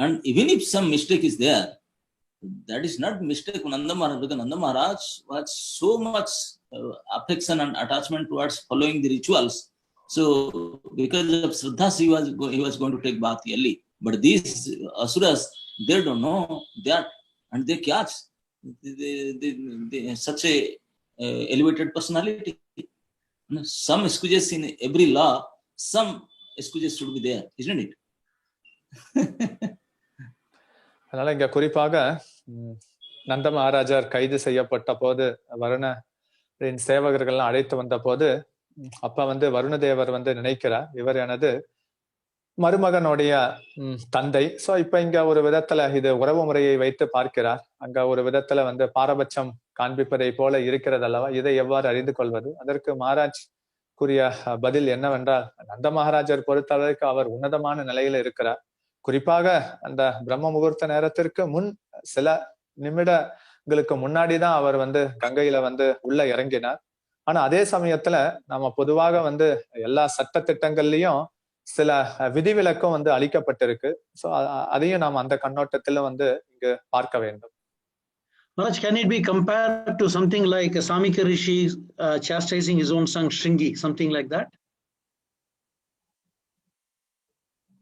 and even if some mistake is there, that is not mistake of Nanda Maharaj, because Nanda Maharaj was so much affection and attachment towards following the rituals. So, because of Shraddha, he was going to take bath early. But these asuras, they don't know that, and they catch such a elevated personality. Some excuses in every law, some excuses should be there, isn't it? அதனால இங்க குறிப்பாக நந்த மகாராஜர் கைது செய்யப்பட்ட போது வருணரின் சேவகர்கள்லாம் அழைத்து வந்த போது அப்ப வருணதேவர் நினைக்கிறார், இவர் எனது மருமகனுடைய தந்தை. சோ இப்ப இங்க ஒரு விதத்துல இது உறவு முறையை வைத்து பார்க்கிறார். அங்க ஒரு விதத்துல பாரபட்சம் காண்பிப்பதை போல இருக்கிறது அல்லவா, இதை எவ்வாறு அறிந்து கொள்வது? அதற்கு மகாராஜ் கூறிய பதில் என்னவென்றால், நந்த மகாராஜர் பொறுத்தளவுக்கு அவர் உன்னதமான நிலையில இருக்கிறார். குறிப்பாக அந்த பிரம்ம முகூர்த்த நேரத்திற்கு முன் சில நிமிடங்களுக்கு முன்னாடிதான் அவர் கங்கையில உள்ள இறங்கினார். ஆனா அதே சமயத்துல நம்ம பொதுவாக எல்லா சட்ட திட்டங்கள்லயும் சில விதிவிலக்கும் அளிக்கப்பட்டிருக்கு. சோ அதையும் நாம் அந்த கண்ணோட்டத்துல இங்கு பார்க்க வேண்டும். Maharaj, can it be compared to something like Samika Rishi chastising his own son Shringi, something like that?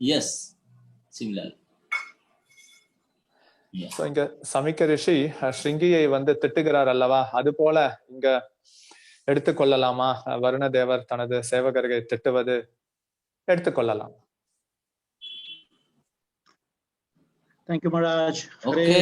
Yes, similar. Yeah. So இங்க சமிக்க ரிஷி ஸ்ருங்கியை திட்டுகிறார் அல்லவா, அது போல இங்க எடுத்துக்கொள்ளலாமா? வருணதேவர் தனது சேவகர்களை திட்டுவது எடுத்துக்கொள்ளலாம். Thank you, Maharaj. Okay.